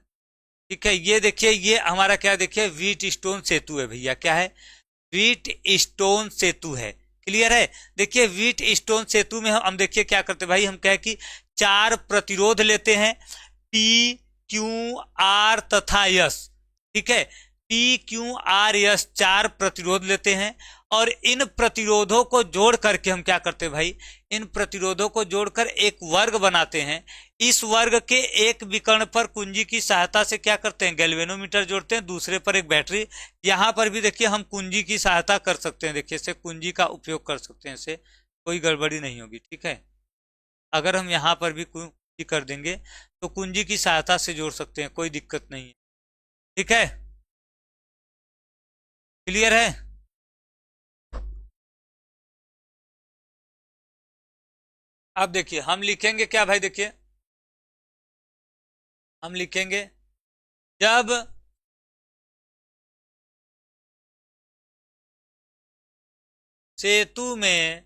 ठीक है। ये देखिए ये हमारा क्या देखिए व्हीट स्टोन सेतु है भैया, क्या है? व्हीट स्टोन सेतु है। क्लियर है? देखिए व्हीट स्टोन सेतु में हम देखिए क्या करते हैं भाई, हम क्या है कि 4 प्रतिरोध लेते हैं, पी क्यू आर तथा यस, ठीक है। पी क्यू आर यस 4 प्रतिरोध लेते हैं और इन प्रतिरोधों को जोड़ करके हम क्या करते हैं भाई, इन प्रतिरोधों को जोड़कर एक वर्ग बनाते हैं। इस वर्ग के एक विकर्ण पर कुंजी की सहायता से क्या करते हैं, गैल्वेनोमीटर जोड़ते हैं, दूसरे पर एक बैटरी। यहां पर भी देखिए हम कुंजी की सहायता कर सकते हैं, देखिए इससे कुंजी का उपयोग कर सकते हैं, इससे कोई गड़बड़ी नहीं होगी, ठीक है। अगर हम यहाँ पर भी कुंजी कर देंगे तो कुंजी की सहायता से जोड़ सकते हैं, कोई दिक्कत नहीं है, ठीक है। क्लियर है? अब देखिए हम लिखेंगे क्या भाई, देखिए हम लिखेंगे जब सेतु में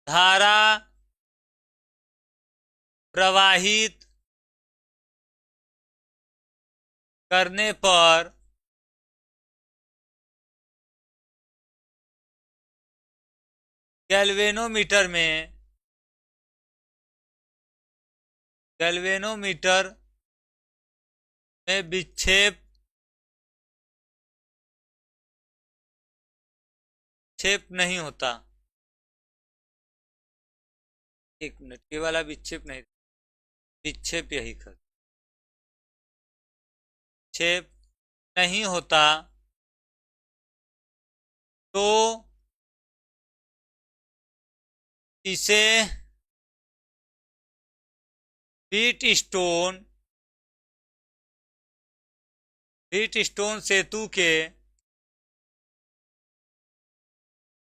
धारा प्रवाहित करने पर गैल्वेनोमीटर में विक्षेप नहीं होता। एक मिनट, ये वाला विक्षेप नहीं, विक्षेप यही कर, विक्षेप नहीं होता तो इसे व्हीट स्टोन सेतु के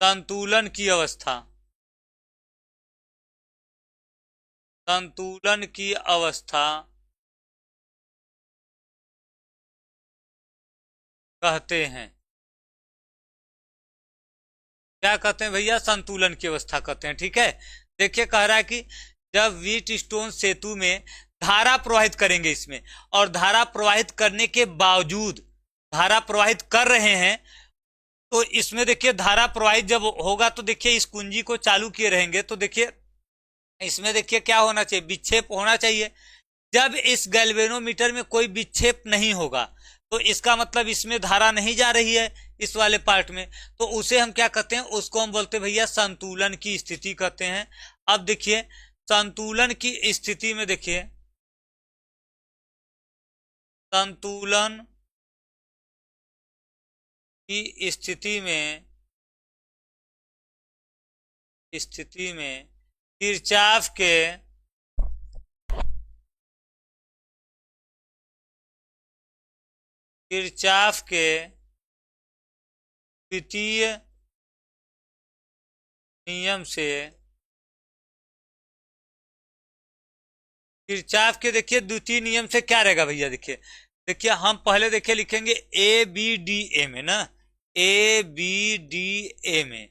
संतुलन की अवस्था कहते हैं। क्या कहते हैं भैया? संतुलन की अवस्था कहते हैं, ठीक है। देखिए कह रहा है कि जब व्हीट स्टोन सेतु में धारा प्रवाहित करेंगे इसमें, और धारा प्रवाहित करने के बावजूद धारा प्रवाहित कर रहे हैं, तो इसमें देखिए धारा प्रवाहित जब होगा तो देखिए इस कुंजी को चालू किए रहेंगे तो देखिए इसमें देखिए क्या होना चाहिए, विक्षेप होना चाहिए। जब इस गैल्वेनोमीटर में कोई विक्षेप नहीं होगा तो इसका मतलब इसमें धारा नहीं जा रही है इस वाले पार्ट में, तो उसे हम क्या कहते हैं, उसको हम बोलते हैं भैया संतुलन की स्थिति कहते हैं। अब देखिए संतुलन की स्थिति में देखिए, संतुलन की स्थिति में किरचॉफ के द्वितीय नियम से, किरचॉफ के देखिए द्वितीय नियम से क्या रहेगा भैया, देखिए हम पहले देखिए लिखेंगे ए बी डी ए में ना, ए बी डी ए में,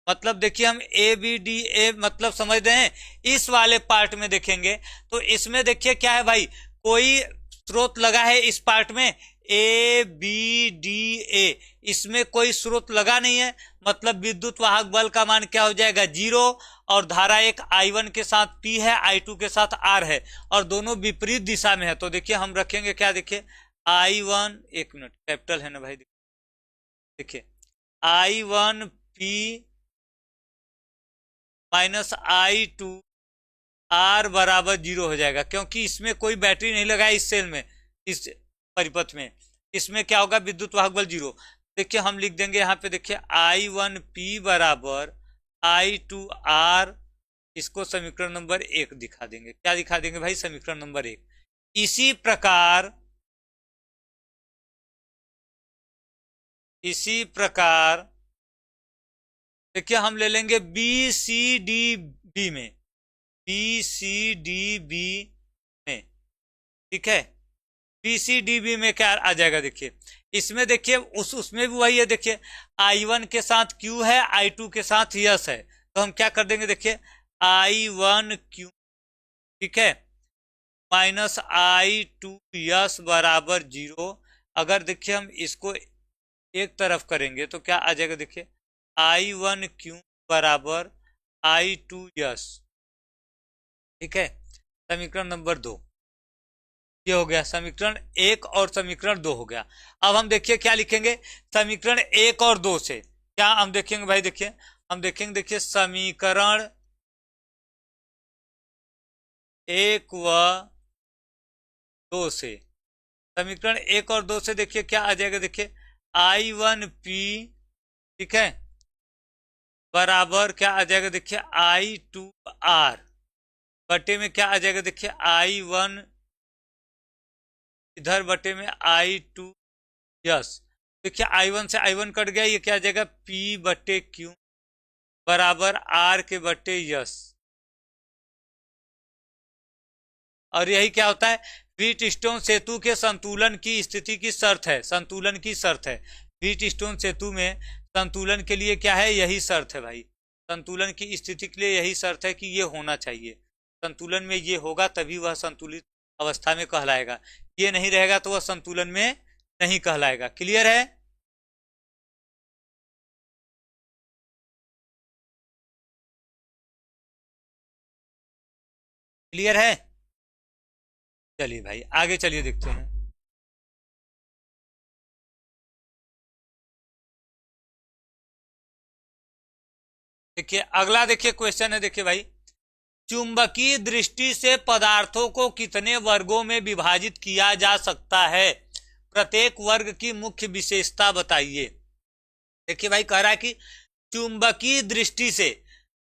मतलब देखिए हम ए बी डी ए मतलब समझ रहे हैं। इस वाले पार्ट में देखेंगे तो इसमें देखिए क्या है भाई, कोई स्रोत लगा है इस पार्ट में, ए बी डी ए, इसमें कोई स्रोत लगा नहीं है, मतलब विद्युत वाहक बल का मान क्या हो जाएगा 0, और धारा एक I1 के साथ P है, I2 के साथ R है, और दोनों विपरीत दिशा में है। तो देखिए हम रखेंगे क्या, देखिए I1, एक मिनट कैपिटल है ना भाई, देखिए I1 P minus I2 R बराबर 0 हो जाएगा, क्योंकि इसमें कोई बैटरी नहीं लगा है इस सेल में, इस परिपथ में, इसमें क्या होगा विद्युत वाहक बल 0। देखिए हम लिख देंगे यहाँ पे, देखिए I1P बराबर I2R, इसको समीकरण नंबर 1 दिखा देंगे। क्या दिखा देंगे भाई, समीकरण नंबर 1। इसी प्रकार देखिए हम ले लेंगे BCDB में, BCDB में, ठीक है, BCDB में क्या आ जाएगा, देखिए इसमें देखिए उसमें भी वही है, देखिए I1 के साथ Q है, I2 के साथ यस है, तो हम क्या कर देंगे, देखिए I1Q, ठीक है, माइनस I2 यस बराबर 0। अगर देखिए हम इसको एक तरफ करेंगे तो क्या आ जाएगा, देखिए I1Q बराबर I2 यस, ठीक है, समीकरण नंबर 2 ये हो गया, समीकरण 1 और समीकरण 2 हो गया। अब हम देखिए क्या लिखेंगे, समीकरण 1 और 2 से क्या हम देखेंगे भाई, देखिए हम देखेंगे, देखिए समीकरण 1 व 2 से, समीकरण 1 और 2 से देखिए क्या आ जाएगा, देखिए I1P, ठीक है, बराबर क्या आ जाएगा, देखिए I2R बटे में क्या आ जाएगा, देखिए I1 इधर बटे में I2 यस, देखिए I1 से I1 कट गया, ये क्या आ जाएगा P बटे Q बराबर R के बटे यस, और यही क्या होता है, व्हीटस्टोन सेतु के संतुलन की स्थिति की शर्त है, संतुलन की शर्त है, व्हीटस्टोन सेतु में संतुलन के लिए क्या है, यही शर्त है भाई, संतुलन की स्थिति के लिए यही शर्त है कि ये होना चाहिए, संतुलन में ये होगा तभी वह संतुलित अवस्था में कहलाएगा, ये नहीं रहेगा तो वह संतुलन में नहीं कहलाएगा। क्लियर है, क्लियर है, चलिए भाई आगे चलिए देखते हैं। देखिए अगला देखिए क्वेश्चन है, देखिए भाई चुंबकीय दृष्टि से पदार्थों को कितने वर्गों में विभाजित किया जा सकता है, प्रत्येक वर्ग की मुख्य विशेषता बताइए। देखिए भाई कह रहा है कि चुंबकीय दृष्टि से,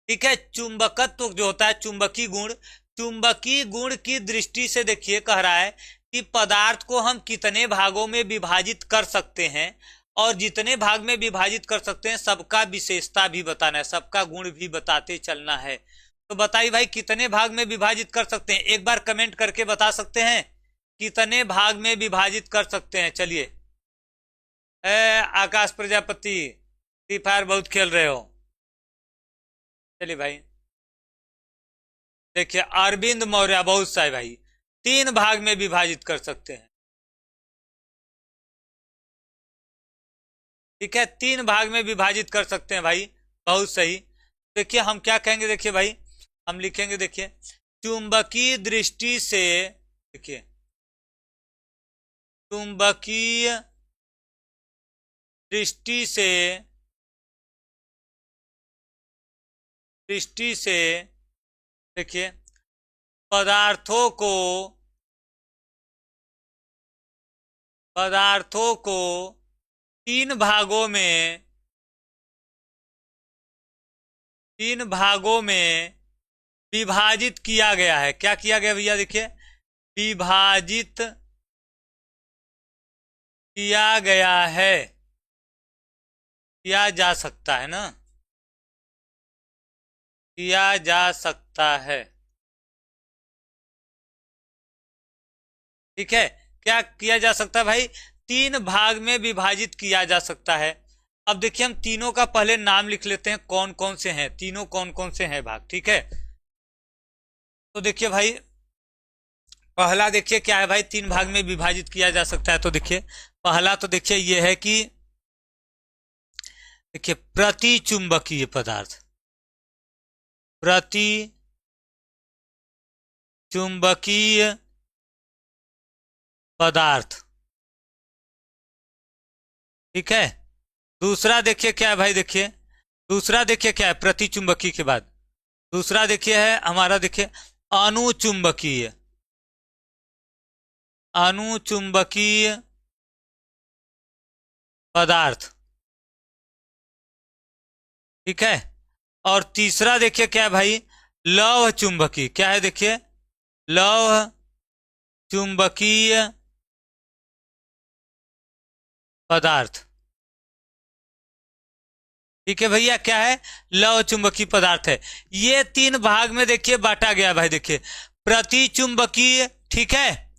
ठीक है, चुंबकत्व जो होता है चुंबकीय गुण, चुंबकीय गुण की दृष्टि से देखिए कह रहा है कि पदार्थ को हम कितने भागों में विभाजित कर सकते हैं, और जितने भाग में विभाजित कर सकते हैं सबका विशेषता भी बताना है, सबका गुण भी बताते चलना है। तो बताइए भाई कितने भाग में विभाजित कर सकते हैं, एक बार कमेंट करके बता सकते हैं कितने भाग में विभाजित कर सकते हैं। चलिए आकाश प्रजापति फ्री फायर बहुत खेल रहे हो, चलिए भाई देखिए अरविंद मौर्य बहुत सा है भाई, 3 भाग में विभाजित कर सकते हैं, ठीक है, 3 भाग में विभाजित कर सकते हैं भाई, बहुत सही। देखिए हम क्या कहेंगे, देखिए भाई हम लिखेंगे, देखिए चुंबकीय दृष्टि से, देखिए चुंबकीय दृष्टि से देखिए पदार्थों को 3 भागों में विभाजित किया गया है। क्या किया गया भैया, देखिए विभाजित किया गया है, किया जा सकता है ना, किया जा सकता है, ठीक है, क्या किया जा सकता है भाई, 3 भाग में विभाजित किया जा सकता है। अब देखिए हम तीनों का पहले नाम लिख लेते हैं, कौन कौन से हैं तीनों, कौन कौन से हैं भाग, ठीक है। तो देखिए भाई पहला देखिए क्या है भाई, 3 भाग में विभाजित किया जा सकता है। तो देखिए पहला तो देखिए ये है कि देखिए प्रति चुंबकीय पदार्थ, प्रति चुंबकीय पदार्थ, ठीक है। दूसरा देखिए क्या है भाई, देखिए दूसरा देखिए क्या है प्रति चुंबकीय के बाद दूसरा देखिए है हमारा देखिए अनुचुंबकीय, अनुचुंबकीय पदार्थ, ठीक है। और तीसरा देखिए क्या है भाई, लौह चुंबकीय, क्या है देखिए लौह चुंबकीय पदार्थ, ठीक है भैया। क्या है, लौह चुंबकीय पदार्थ है। ये 3 भाग में देखिए बांटा गया भाई, देखिए प्रति चुंबकीय, ठीक है।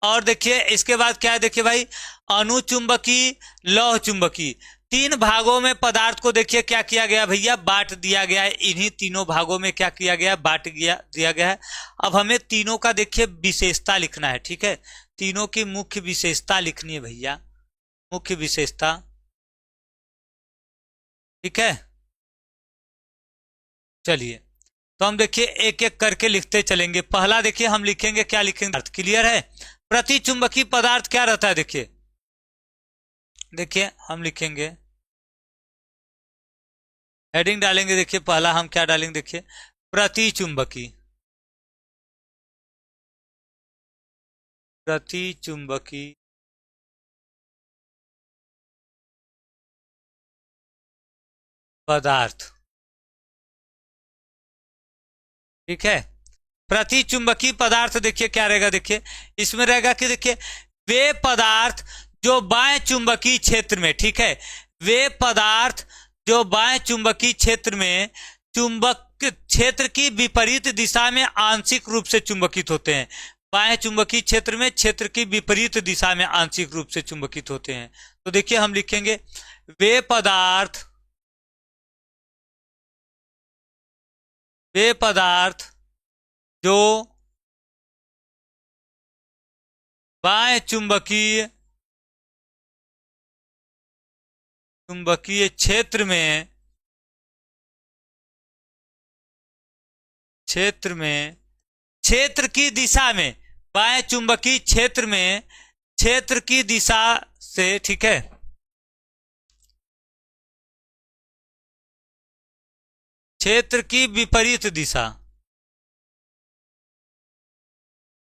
और देखिए इसके बाद क्या है देखिए भाई, अनुचुंबकीय, लौह चुंबकीय, 3 भागों में पदार्थ को देखिए क्या किया गया भैया, बांट दिया गया है। इन्हीं तीनों भागों में क्या किया गया, बांट दिया गया है। अब हमें तीनों का देखिए विशेषता लिखना है, ठीक है। तीनों की मुख्य विशेषता लिखनी है भैया, मुख्य विशेषता, ठीक है। चलिए तो हम देखिए एक एक करके लिखते चलेंगे। पहला देखिए हम लिखेंगे, क्या लिखेंगे, क्लियर है। प्रति चुंबकीय पदार्थ क्या रहता है, देखिए देखिए हम लिखेंगे, हेडिंग डालेंगे। देखिए पहला हम क्या डालेंगे, देखिए प्रति चुंबकीय, प्रति चुंबकीय पदार्थ, ठीक है। प्रति चुंबकीय पदार्थ देखिए क्या रहेगा, देखिए इसमें रहेगा कि देखिए वे पदार्थ जो बाएं चुंबकीय क्षेत्र में, ठीक है, वे पदार्थ जो बाएं चुंबकीय क्षेत्र में चुंबक क्षेत्र की विपरीत दिशा में आंशिक रूप से चुंबकित होते हैं। बाएं चुंबकीय क्षेत्र में क्षेत्र की विपरीत दिशा में आंशिक रूप से चुंबकित होते हैं। तो देखिए हम लिखेंगे वे पदार्थ, वे पदार्थ जो बाएं चुंबकीय क्षेत्र में क्षेत्र की दिशा में, बाएं चुंबकीय क्षेत्र में क्षेत्र की दिशा से, ठीक है, क्षेत्र की विपरीत दिशा,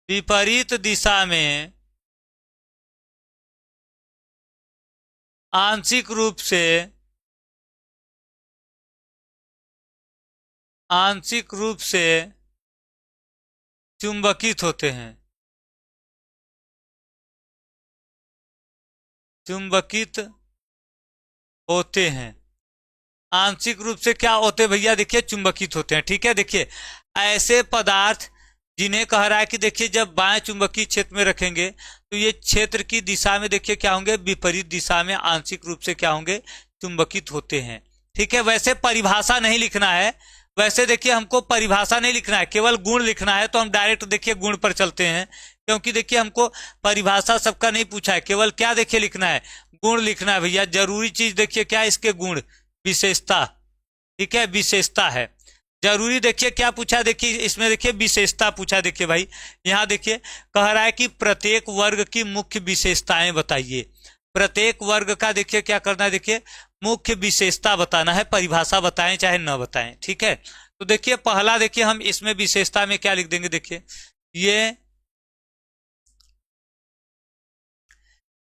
विपरीत दिशा में आंशिक रूप से, आंशिक रूप से चुंबकित होते हैं, चुंबकित होते हैं। आंशिक रूप से क्या होते हैं भैया, देखिए चुंबकित होते हैं, ठीक है। देखिए ऐसे पदार्थ जिन्हें कह रहा है कि देखिए जब बाएं चुंबकीय क्षेत्र में रखेंगे तो ये क्षेत्र की दिशा में देखिए क्या होंगे, विपरीत दिशा में आंशिक रूप से क्या होंगे, चुंबकित होते हैं, ठीक है। वैसे परिभाषा नहीं लिखना है, वैसे देखिए हमको परिभाषा नहीं लिखना है, केवल गुण लिखना है। तो हम डायरेक्ट देखिए गुण पर चलते हैं, क्योंकि देखिए हमको परिभाषा सबका नहीं पूछा है, केवल क्या देखिए लिखना है, गुण लिखना है भैया। जरूरी चीज देखिए क्या है, इसके गुण, विशेषता, ठीक है, विशेषता है जरूरी। देखिए क्या पूछा, देखिए इसमें देखिए विशेषता पूछा। देखिए भाई यहां देखिए कह रहा है कि प्रत्येक वर्ग की मुख्य विशेषताएं बताइए। प्रत्येक वर्ग का देखिए क्या करना है, देखिए मुख्य विशेषता बताना है, परिभाषा बताएं चाहे न बताएं, ठीक है। तो देखिए पहला देखिए हम इसमें विशेषता में क्या लिख देंगे, देखिए ये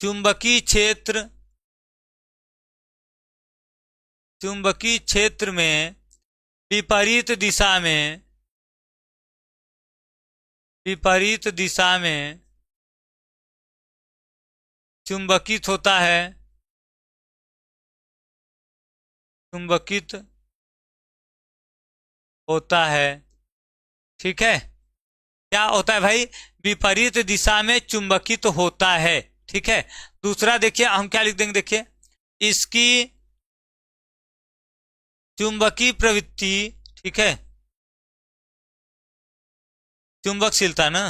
चुंबकीय क्षेत्र, चुंबकीय क्षेत्र में विपरीत दिशा में, विपरीत दिशा में चुंबकित होता है, चुंबकित होता है, ठीक है। क्या होता है भाई, विपरीत दिशा में चुंबकित होता है, ठीक है। दूसरा देखिए हम क्या लिख देंगे, देखिए इसकी चुंबकीय प्रवृत्ति, ठीक है, चुंबकशीलता ना,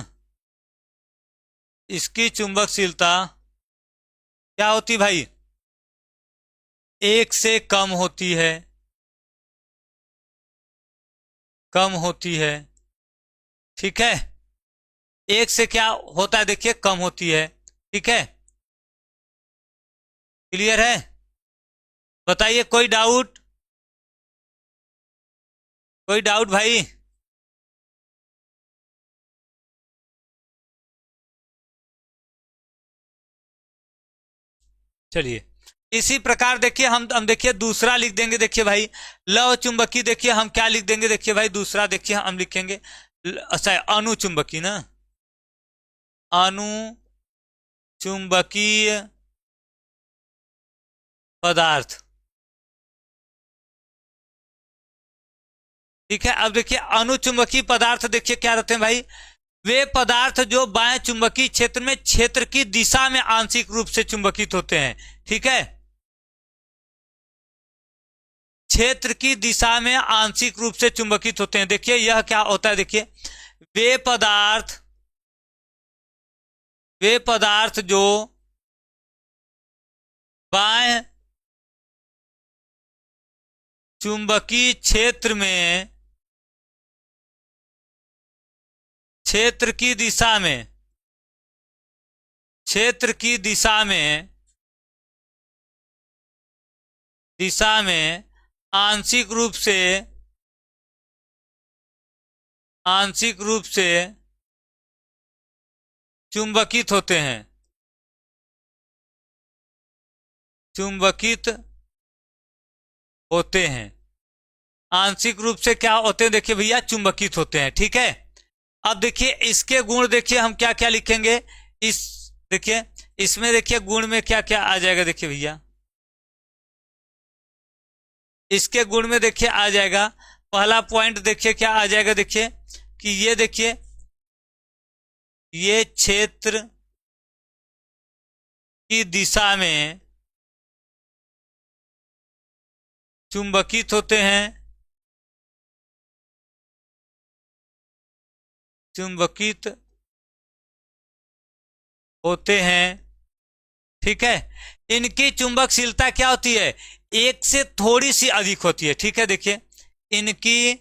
इसकी चुंबकशीलता क्या होती भाई, 1 से कम होती है, कम होती है, ठीक है। 1 से क्या होता है देखिए, कम होती है, ठीक है। क्लियर है? बताइए, कोई डाउट? कोई डाउट भाई? चलिए, इसी प्रकार देखिए हम देखिए दूसरा लिख देंगे। देखिए भाई, लव चुंबकी, देखिए हम क्या लिख देंगे, देखिए भाई दूसरा देखिए हम लिखेंगे, अच्छा अणुचुंबकी ना, अणुचुंबकीय पदार्थ, ठीक है। अब देखिए अणुचुंबकीय पदार्थ देखिए क्या रहते हैं भाई, वे पदार्थ जो बाएं चुंबकीय क्षेत्र में क्षेत्र की दिशा में आंशिक रूप से चुंबकित होते हैं, ठीक है। क्षेत्र की दिशा में आंशिक रूप से चुंबकित होते हैं। देखिए यह क्या होता है, देखिए वे पदार्थ जो बाएं चुंबकीय क्षेत्र में क्षेत्र की दिशा में आंशिक रूप से चुंबकित होते हैं, आंशिक रूप से क्या होते हैं देखिए भैया, चुंबकित होते हैं, ठीक है। अब देखिए इसके गुण देखिए हम क्या क्या लिखेंगे, इस देखिए इसमें देखिए गुण में क्या क्या आ जाएगा, देखिए भैया इसके गुण में देखिए आ जाएगा, पहला पॉइंट देखिए क्या आ जाएगा, देखिए कि ये देखिए ये क्षेत्र की दिशा में चुंबकित होते हैं, ठीक है। इनकी चुंबकशीलता क्या होती है, 1 से थोड़ी सी अधिक होती है, ठीक है। देखिए इनकी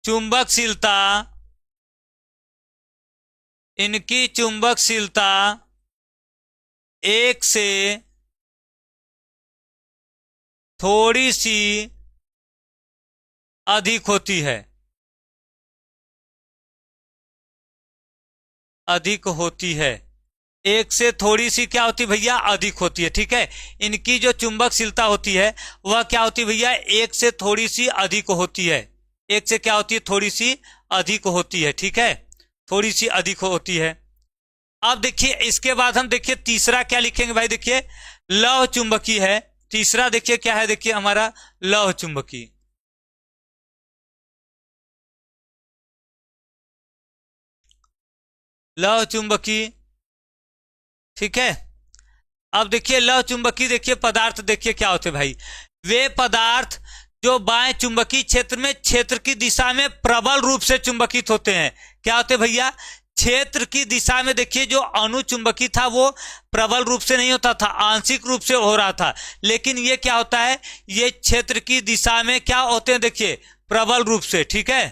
चुंबकशीलता 1 से थोड़ी सी अधिक होती है, अधिक होती है। 1 से थोड़ी सी क्या होती भैया, अधिक होती है, ठीक है। इनकी जो चुंबकशीलता होती है वह क्या होती है भैया, 1 से थोड़ी सी अधिक होती है, 1 से क्या होती है, थोड़ी सी अधिक होती है, ठीक है, थोड़ी सी अधिक होती है। अब देखिए इसके बाद हम देखिए तीसरा क्या लिखेंगे भाई, देखिए लौह चुंबकी है, तीसरा देखिए क्या है, देखिए हमारा लौह चुंबकी, लौह चुंबकी, ठीक है। अब देखिए लौह चुंबकी देखिए पदार्थ देखिए क्या होते भाई, वे पदार्थ जो बाएं चुंबकीय क्षेत्र में क्षेत्र की दिशा में प्रबल रूप से चुंबकित होते हैं, क्या होते भैया, क्षेत्र की दिशा में देखिए जो अणुचुंबकी था वो प्रबल रूप से नहीं होता था, आंशिक रूप से हो रहा था, लेकिन ये क्या होता है, ये क्षेत्र की दिशा में क्या होते हैं, देखिए प्रबल रूप से, ठीक है,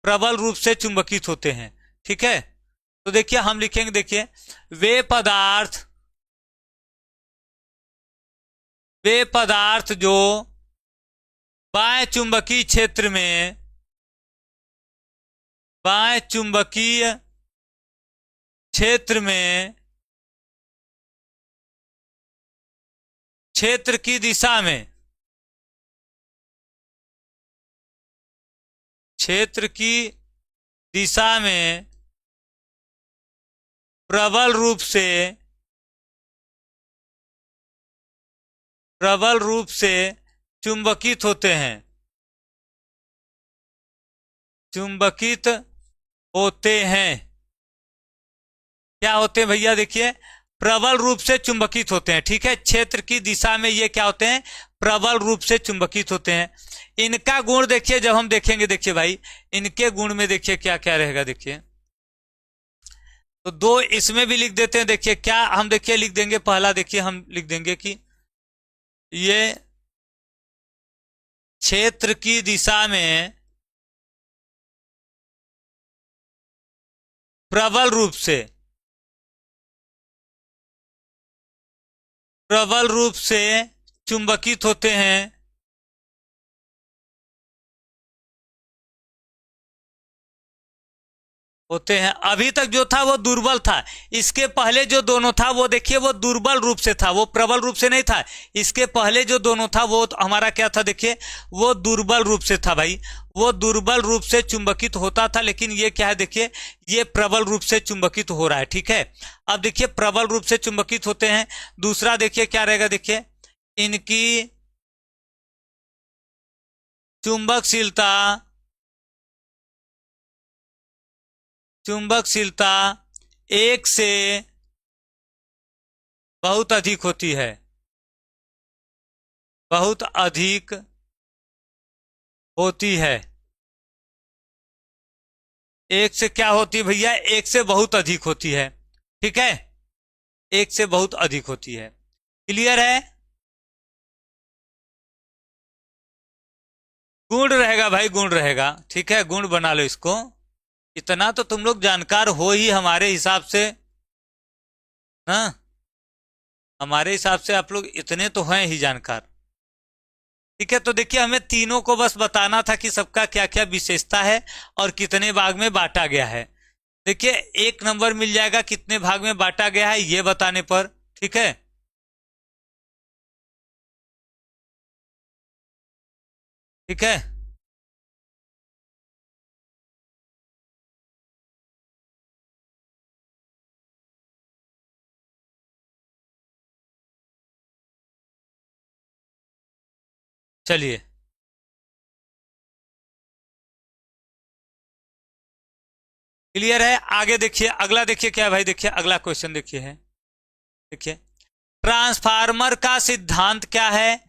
प्रबल रूप से चुंबकित होते हैं, ठीक है। तो देखिए हम लिखेंगे, देखिए वे पदार्थ जो बाएं चुंबकीय क्षेत्र में क्षेत्र की दिशा में प्रबल रूप से चुंबकित होते हैं, क्या होते हैं भैया, देखिए प्रबल रूप से चुंबकित होते हैं, ठीक है। क्षेत्र की दिशा में ये क्या होते हैं, प्रबल रूप से चुंबकित होते हैं। इनका गुण देखिए जब हम देखेंगे, देखिए भाई इनके गुण में देखिए क्या क्या रहेगा, देखिए तो दो इसमें भी लिख देते हैं। देखिए क्या हम देखिए लिख देंगे, पहला देखिए हम लिख देंगे कि ये क्षेत्र की दिशा में प्रबल रूप से चुंबकित होते हैं। अभी तक जो था वो दुर्बल था, इसके पहले जो दोनों था वो देखिए वो दुर्बल रूप से था, वो प्रबल रूप से नहीं था। इसके पहले जो दोनों था वो हमारा क्या था, देखिए वो दुर्बल रूप से था भाई, वो दुर्बल रूप से चुंबकित होता था। लेकिन ये क्या है, देखिए ये प्रबल रूप से चुंबकित हो रहा है। ठीक है, अब देखिए प्रबल रूप से चुंबकित होते हैं। दूसरा देखिए क्या रहेगा, देखिए इनकी चुंबकशीलता चुंबकशीलता एक से बहुत अधिक होती है, बहुत अधिक होती है। एक से क्या होती है भैया, एक से बहुत अधिक होती है। ठीक है, एक से बहुत अधिक होती है। क्लियर है? गुण रहेगा भाई, गुण रहेगा। ठीक है, गुण बना लो इसको। इतना तो तुम लोग जानकार हो ही हमारे हिसाब से ना, हमारे हिसाब से आप लोग इतने तो हैं ही जानकार। ठीक है, तो देखिए हमें तीनों को बस बताना था कि सबका क्या क्या विशेषता है और कितने भाग में बांटा गया है। देखिए 1 नंबर मिल जाएगा कितने भाग में बांटा गया है ये बताने पर। ठीक है, ठीक है, चलिए क्लियर है। आगे देखिए, अगला देखिए क्या है भाई, देखिए अगला क्वेश्चन देखिए है, देखिए ट्रांसफार्मर का सिद्धांत क्या है,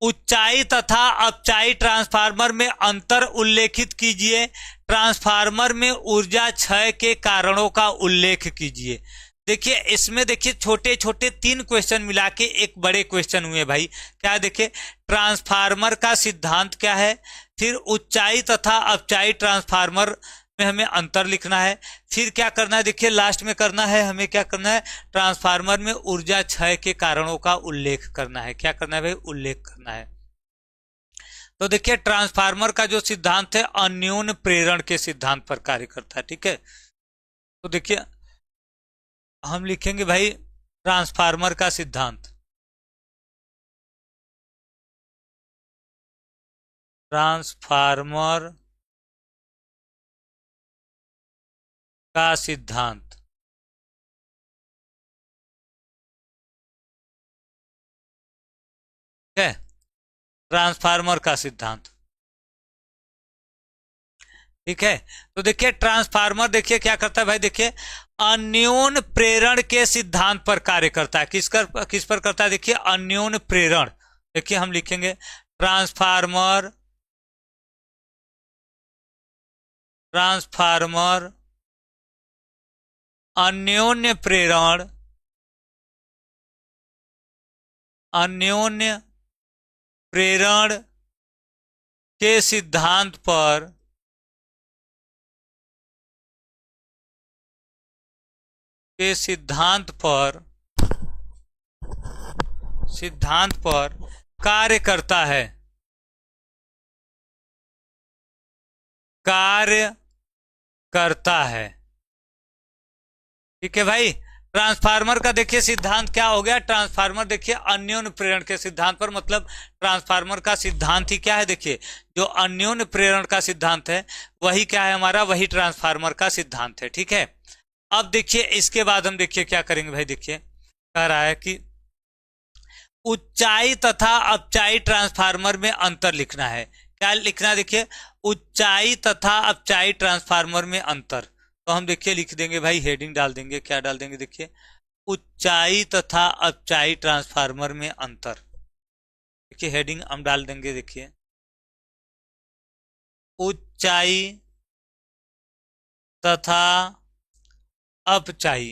ऊंचाई तथा अपचाई ट्रांसफार्मर में अंतर उल्लेखित कीजिए, ट्रांसफार्मर में ऊर्जा क्षय के कारणों का उल्लेख कीजिए। देखिए इसमें देखिए छोटे छोटे 3 क्वेश्चन मिला के एक बड़े क्वेश्चन हुए भाई। क्या देखिए, ट्रांसफार्मर का सिद्धांत क्या है, फिर ऊंचाई तथा अपचाई ट्रांसफार्मर में हमें अंतर लिखना है, फिर क्या करना है, देखिए लास्ट में करना है हमें, क्या करना है, ट्रांसफार्मर में ऊर्जा क्षय के कारणों का उल्लेख करना है। क्या करना है भाई, उल्लेख करना है। तो देखिए ट्रांसफार्मर का जो सिद्धांत है अन्योन्य प्रेरण के सिद्धांत पर कार्य करता है। ठीक है, तो देखिए हम लिखेंगे भाई ट्रांसफार्मर का सिद्धांत, ट्रांसफार्मर का सिद्धांत। ठीक है, ट्रांसफार्मर का सिद्धांत। ठीक है, तो देखिए ट्रांसफार्मर देखिए क्या करता है भाई, देखिए अन्योन्य प्रेरण के सिद्धांत पर कार्य करता है। किस पर करता है, देखिए अन्योन्य प्रेरण। देखिए हम लिखेंगे ट्रांसफार्मर ट्रांसफार्मर अन्योन्य प्रेरण अन्योन्य प्रेरण के सिद्धांत पर सिद्धांत पर कार्य करता है, कार्य करता है। ठीक है भाई, ट्रांसफार्मर का देखिए सिद्धांत क्या हो गया, ट्रांसफार्मर देखिए अन्योन्य प्रेरण के सिद्धांत पर, मतलब ट्रांसफार्मर का सिद्धांत ही क्या है, देखिए जो अन्योन्य प्रेरण का सिद्धांत है वही क्या है हमारा, वही ट्रांसफार्मर का सिद्धांत है। ठीक है, अब देखिए इसके बाद हम देखिए क्या करेंगे भाई, देखिए कह रहा है कि ऊंचाई तथा अपचाई ट्रांसफार्मर में अंतर लिखना है। क्या लिखना है, देखिए ऊंचाई तथा अपचाई ट्रांसफार्मर में अंतर। तो हम देखिए लिख देंगे भाई, हेडिंग डाल देंगे, क्या डाल देंगे, देखिए ऊंचाई तथा अपचाई ट्रांसफार्मर में अंतर। देखिए हेडिंग हम डाल देंगे, देखिए ऊंचाई तथा अपचाई,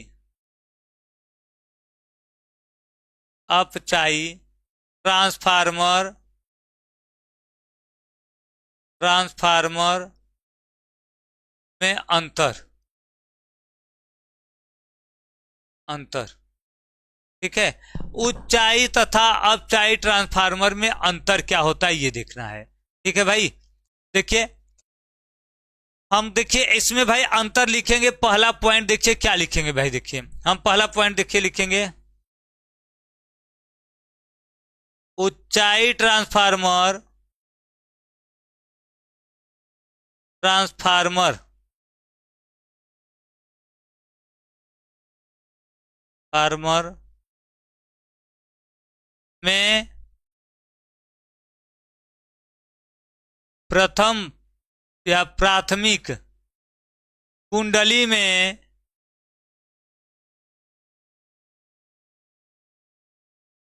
अपचाई ट्रांसफार्मर, ट्रांसफार्मर में अंतर, अंतर, ठीक है। ऊंचाई तथा अपचाई ट्रांसफार्मर में अंतर क्या होता है ये देखना है, ठीक है भाई। देखिए हम देखिए इसमें भाई अंतर लिखेंगे, पहला पॉइंट देखिए क्या लिखेंगे भाई, देखिए हम पहला पॉइंट देखिए लिखेंगे ऊंचाई ट्रांसफार्मर, ट्रांसफार्मर फार्मर में प्रथम या प्राथमिक कुंडली में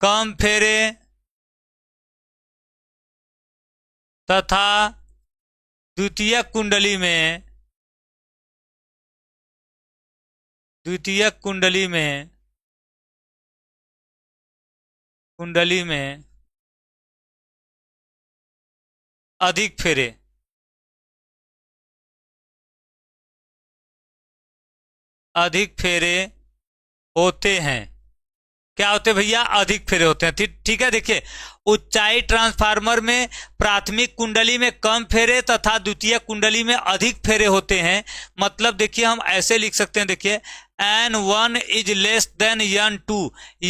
कम फेरे तथा द्वितीय कुंडली में, द्वितीय कुंडली में, कुंडली में अधिक फेरे, अधिक फेरे होते हैं। क्या होते भैया, अधिक फेरे होते हैं, ठीक है। देखिए ऊंचाई ट्रांसफार्मर में प्राथमिक कुंडली में कम फेरे तथा द्वितीय कुंडली में अधिक फेरे होते हैं। मतलब देखिए हम ऐसे लिख सकते हैं, देखिए N1 is less than N2।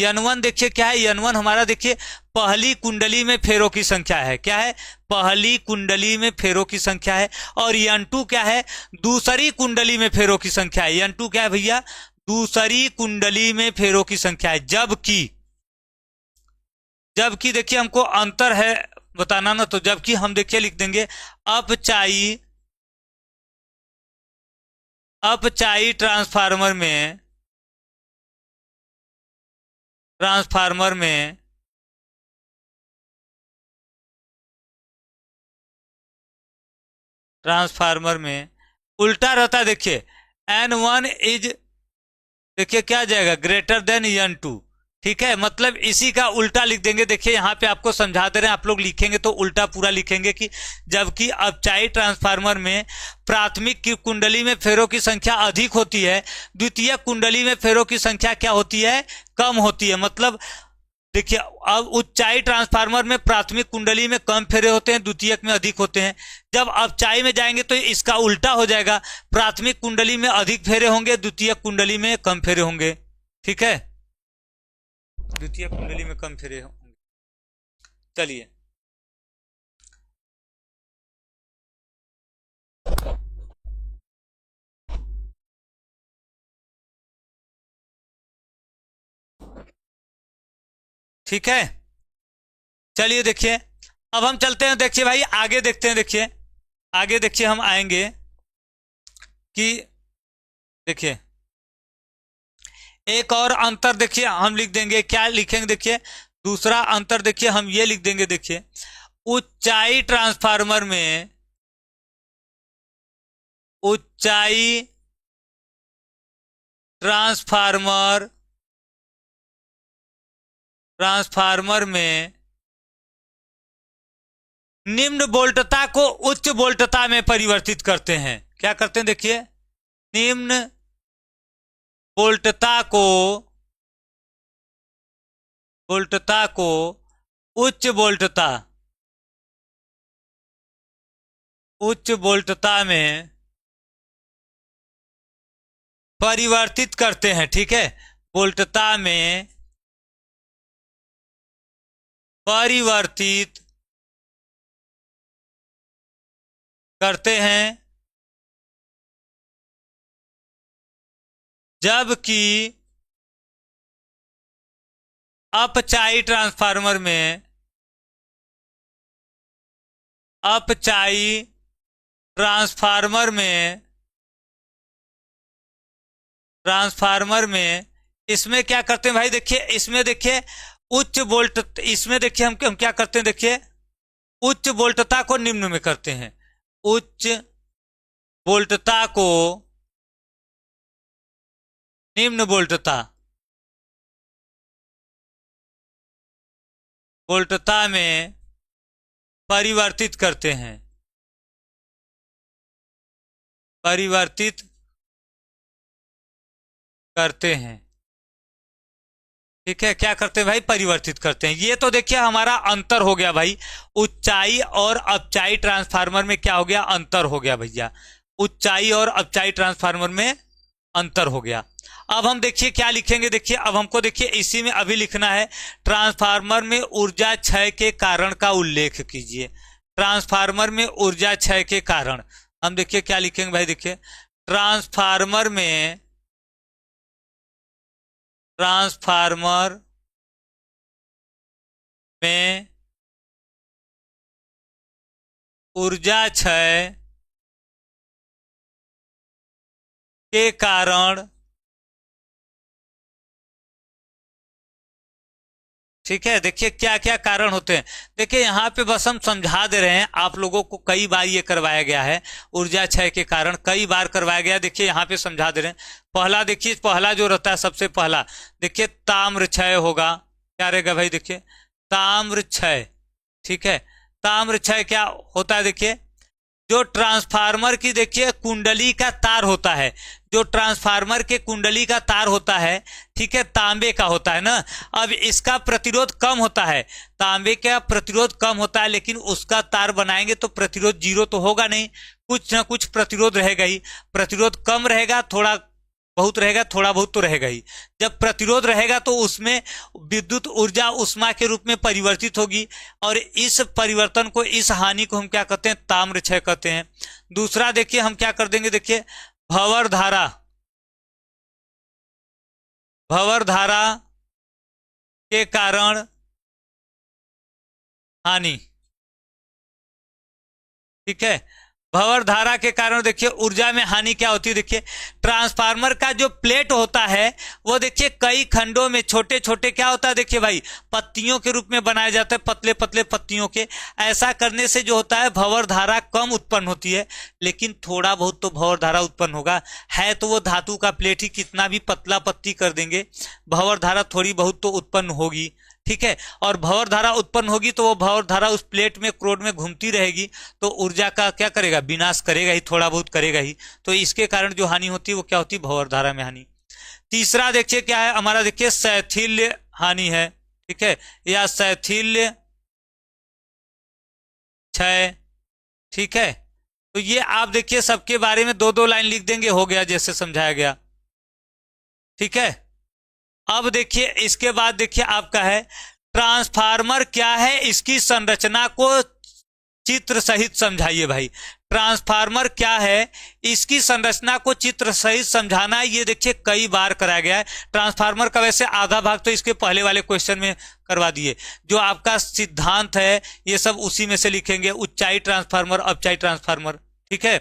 N1 देखिए क्या है, N1 हमारा देखिए पहली कुंडली में फेरों की संख्या है, क्या है, पहली कुंडली में फेरों की संख्या है। और N2 क्या है, दूसरी कुंडली में फेरों की संख्या है। N2 क्या है भैया, दूसरी कुंडली में फेरों की संख्या है। जबकि, जबकि देखिए हमको अंतर है बताना ना, तो जबकि हम देखिए लिख देंगे अपचाई, अपचाई ट्रांसफार्मर में, ट्रांसफार्मर में ट्रांसफार्मर में उल्टा रहता है। देखिए N1 इज, देखिए क्या आ जाएगा, ग्रेटर देन N2, ठीक है। मतलब इसी का उल्टा लिख देंगे। देखिए यहाँ पे आपको समझा दे रहे हैं, आप लोग लिखेंगे तो उल्टा पूरा लिखेंगे कि जबकि अपचाई ट्रांसफार्मर में प्राथमिक की कुंडली में फेरों की संख्या अधिक होती है, द्वितीय कुंडली में फेरों की संख्या क्या होती है, कम होती है। मतलब देखिए अब ऊंचाई ट्रांसफार्मर में प्राथमिक कुंडली में कम फेरे होते हैं, द्वितीयक में अधिक होते हैं। जब अपचाई में जाएंगे तो इसका उल्टा हो जाएगा, प्राथमिक कुंडली में अधिक फेरे होंगे, द्वितीय कुंडली में कम फेरे होंगे, ठीक है, द्वितीय कुंडली में कम फेरे होंगे। चलिए ठीक है, चलिए देखिए अब हम चलते हैं, देखिए भाई आगे देखते हैं। देखिए आगे देखिए हम आएंगे कि देखिए एक और अंतर देखिए हम लिख देंगे, क्या लिखेंगे, देखिए दूसरा अंतर देखिए हम ये लिख देंगे। देखिए ऊंचाई ट्रांसफार्मर में, ऊंचाई ट्रांसफार्मर, ट्रांसफार्मर में निम्न वोल्टता को उच्च वोल्टता में परिवर्तित करते हैं। क्या करते हैं, देखिए निम्न वोल्टता को, वोल्टता को उच्च वोल्टता, उच्च वोल्टता में परिवर्तित करते हैं, ठीक है, वोल्टता में परिवर्तित करते हैं। जबकि अपचाई ट्रांसफार्मर में, अपचाई ट्रांसफार्मर में, ट्रांसफार्मर में इसमें क्या करते हैं भाई, देखिए इसमें देखिए उच्च वोल्ट, इसमें देखिए हम क्या करते हैं, देखिए उच्च वोल्टता को निम्न में करते हैं, उच्च वोल्टता को निम्न वोल्टता में परिवर्तित करते हैं, परिवर्तित करते हैं। ठीक है, क्या करते हैं भाई, परिवर्तित करते हैं। ये तो देखिए हमारा अंतर हो गया भाई, ऊंचाई और अपचाई ट्रांसफार्मर में क्या हो गया, अंतर हो गया भैया, ऊंचाई और अपचाई ट्रांसफार्मर में अंतर हो गया। अब हम देखिए क्या लिखेंगे, देखिए अब हमको देखिए इसी में अभी लिखना है, ट्रांसफार्मर में ऊर्जा क्षय के कारण का उल्लेख कीजिए। ट्रांसफार्मर में ऊर्जा क्षय के कारण हम देखिए क्या लिखेंगे भाई, देखिए ट्रांसफार्मर में ऊर्जा क्षय के कारण, ठीक है, देखिए क्या क्या कारण होते हैं। देखिए यहाँ पे बस हम समझा दे रहे हैं, आप लोगों को कई बार ये करवाया गया है, ऊर्जा क्षय के कारण कई बार करवाया गया। देखिए यहाँ पे समझा दे रहे हैं। पहला देखिए, पहला जो रहता है सबसे पहला, देखिए ताम्र क्षय होगा, क्या रहेगा भाई, देखिए ताम्र क्षय। ठीक है, ताम्र क्षय क्या होता है, देखिए जो ट्रांसफार्मर की देखिए कुंडली का तार होता है, जो ट्रांसफार्मर के कुंडली का तार होता है, ठीक है, तांबे का होता है ना। अब इसका प्रतिरोध कम होता है, तांबे का प्रतिरोध कम होता है, लेकिन उसका तार बनाएंगे तो प्रतिरोध जीरो तो होगा नहीं, कुछ ना कुछ प्रतिरोध रहेगा ही। प्रतिरोध कम रहेगा, थोड़ा बहुत रहेगा, थोड़ा बहुत तो रहेगा ही। जब प्रतिरोध रहेगा तो उसमें विद्युत ऊर्जा उष्मा के रूप में परिवर्तित होगी, और इस परिवर्तन को, इस हानि को हम क्या कहते हैं, ताम्र क्षय कहते हैं। दूसरा देखिए हम क्या कर देंगे, देखिए भंवर धारा के कारण हानि। ठीक है, भंवर धारा के कारण देखिए ऊर्जा में हानि क्या होती है। देखिए ट्रांसफार्मर का जो प्लेट होता है वो देखिए कई खंडों में छोटे छोटे क्या होता है, देखिए भाई पत्तियों के रूप में बनाया जाता है, पतले पतले पत्तियों के। ऐसा करने से जो होता है भंवर धारा कम उत्पन्न होती है, लेकिन थोड़ा बहुत तो भंवर धारा उत्पन्न होगा। है तो वो धातु का प्लेट ही, कितना भी पतला पत्ती कर देंगे भंवर धारा थोड़ी बहुत तो उत्पन्न होगी। ठीक है, और भंवर धारा उत्पन्न होगी तो वो भंवर धारा उस प्लेट में, क्रोड में घूमती रहेगी, तो ऊर्जा का क्या करेगा, विनाश करेगा ही, थोड़ा बहुत करेगा ही। तो इसके कारण जो हानि होती है वो क्या होती है, भंवर धारा में हानि। तीसरा देखिए क्या है हमारा, देखिए शैथिल्य हानि है। ठीक है, या शैथिल्य क्षय। ठीक है, तो ये आप देखिए सबके बारे में दो दो लाइन लिख देंगे, हो गया जैसे समझाया गया। ठीक है, अब देखिए इसके बाद देखिए आपका है ट्रांसफार्मर क्या है, इसकी संरचना को चित्र सहित समझाइए भाई। ट्रांसफार्मर क्या है, इसकी संरचना को चित्र सहित समझाना है। ये देखिए कई बार कराया गया है। ट्रांसफार्मर का वैसे आधा भाग तो इसके पहले वाले क्वेश्चन में करवा दिए। जो आपका सिद्धांत है ये सब उसी में से लिखेंगे, ऊंचाई ट्रांसफार्मर, अपचाई ट्रांसफार्मर। ठीक है,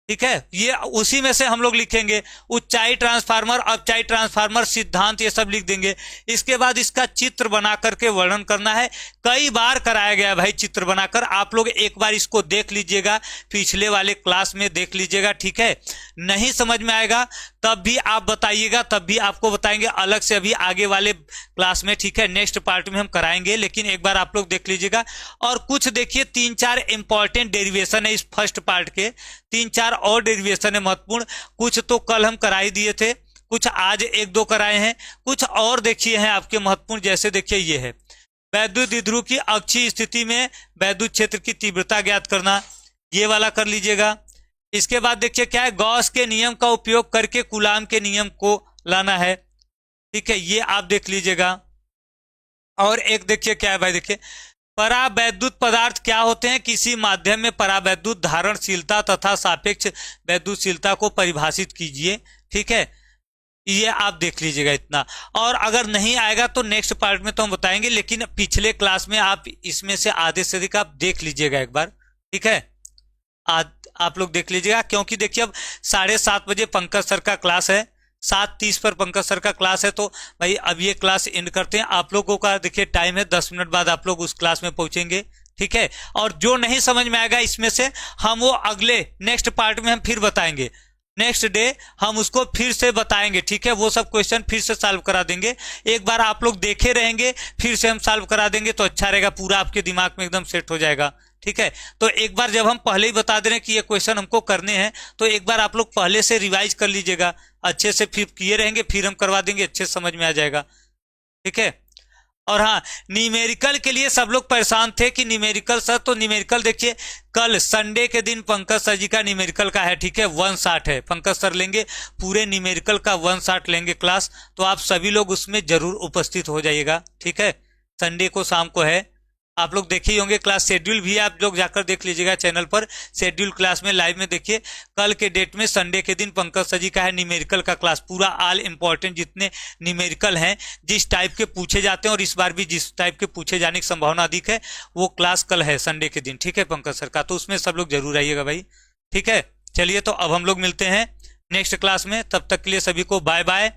ठीक है, ये उसी में से हम लोग लिखेंगे, ऊंचाई ट्रांसफार्मर, अपचाई ट्रांसफार्मर, सिद्धांत, ये सब लिख देंगे। इसके बाद इसका चित्र बना करके वर्णन करना है। कई बार कराया गया भाई चित्र बनाकर, आप लोग एक बार इसको देख लीजिएगा, पिछले वाले क्लास में देख लीजिएगा। ठीक है, नहीं समझ में आएगा तब भी आप बताइएगा, तब भी आपको बताएंगे अलग से अभी आगे वाले क्लास में। ठीक है, नेक्स्ट पार्ट में हम कराएंगे, लेकिन एक बार आप लोग देख लीजिएगा। और कुछ देखिए 3-4 इंपॉर्टेंट डेरिवेशन है इस फर्स्ट पार्ट के, 3-4 और डेरिवेशन है महत्वपूर्ण। कुछ तो कल हम करा ही दिए थे, कुछ आज 1-2 कराए हैं, कुछ और देखिए हैं आपके महत्वपूर्ण। जैसे देखिए ये है वैद्युत द्विध्रुव की अक्षीय स्थिति में वैद्युत क्षेत्र की तीव्रता ज्ञात करना, ये वाला कर लीजिएगा। इसके बाद देखिए क्या है, गॉस के नियम का उपयोग करके कूलाम के नियम को लाना है। ठीक है, ये आप देख लीजिएगा। और एक देखिए क्या है भाई, देखिए परावैद्युत पदार्थ क्या होते हैं, किसी माध्यम में परावैद्युत धारणशीलता तथा सापेक्ष वैद्युतशीलता को परिभाषित कीजिए। ठीक है, ये आप देख लीजिएगा इतना। और अगर नहीं आएगा तो नेक्स्ट पार्ट में तो हम बताएंगे, लेकिन पिछले क्लास में आप इसमें से आधे से अधिक आप देख लीजिएगा एक बार। ठीक है, आप लोग देख लीजिएगा, क्योंकि देखिए अब 7:30 बजे पंकज सर का क्लास है, 7:30 पर पंकज सर का क्लास है। तो भाई अब ये क्लास एंड करते हैं। आप लोगों का देखिए टाइम है, 10 मिनट बाद आप लोग उस क्लास में पहुंचेंगे। ठीक है, और जो नहीं समझ में आएगा इसमें से हम वो अगले नेक्स्ट पार्ट में हम फिर बताएंगे। नेक्स्ट डे हम उसको फिर से बताएंगे, ठीक है। वो सब क्वेश्चन फिर से सॉल्व करा देंगे, एक बार आप लोग देखे रहेंगे, फिर से हम सॉल्व करा देंगे तो अच्छा रहेगा, पूरा आपके दिमाग में एकदम सेट हो जाएगा, ठीक है। तो एक बार जब हम पहले ही बता दे रहे हैं कि ये क्वेश्चन हमको करने हैं, तो एक बार आप लोग पहले से रिवाइज कर लीजिएगा अच्छे से, फिर किए रहेंगे, फिर हम करवा देंगे, अच्छे से समझ में आ जाएगा, ठीक है। और हाँ, न्यूमेरिकल के लिए सब लोग परेशान थे कि न्यूमेरिकल सर, तो न्यूमेरिकल देखिए कल संडे के दिन पंकज सर जी का न्यूमेरिकल का है, ठीक है, 160 है, पंकज सर लेंगे पूरे न्यूमेरिकल का 160 लेंगे क्लास, तो आप सभी लोग उसमें जरूर उपस्थित हो जाइएगा, ठीक है। संडे को शाम को है, आप लोग देखे ही होंगे, क्लास शेड्यूल भी आप लोग जाकर देख लीजिएगा चैनल पर, शेड्यूल क्लास में लाइव में देखिए। कल के डेट में संडे के दिन पंकज सर जी का है न्यूमेरिकल का क्लास, पूरा ऑल इंपॉर्टेंट जितने न्यूमेरिकल हैं, जिस टाइप के पूछे जाते हैं और इस बार भी जिस टाइप के पूछे जाने की संभावना अधिक है, वो क्लास कल है संडे के दिन, ठीक है, पंकज सर का, तो उसमें सब लोग जरूर आइएगा भाई, ठीक है। चलिए तो अब हम लोग मिलते हैं नेक्स्ट क्लास में, तब तक के लिए सभी को बाय बाय।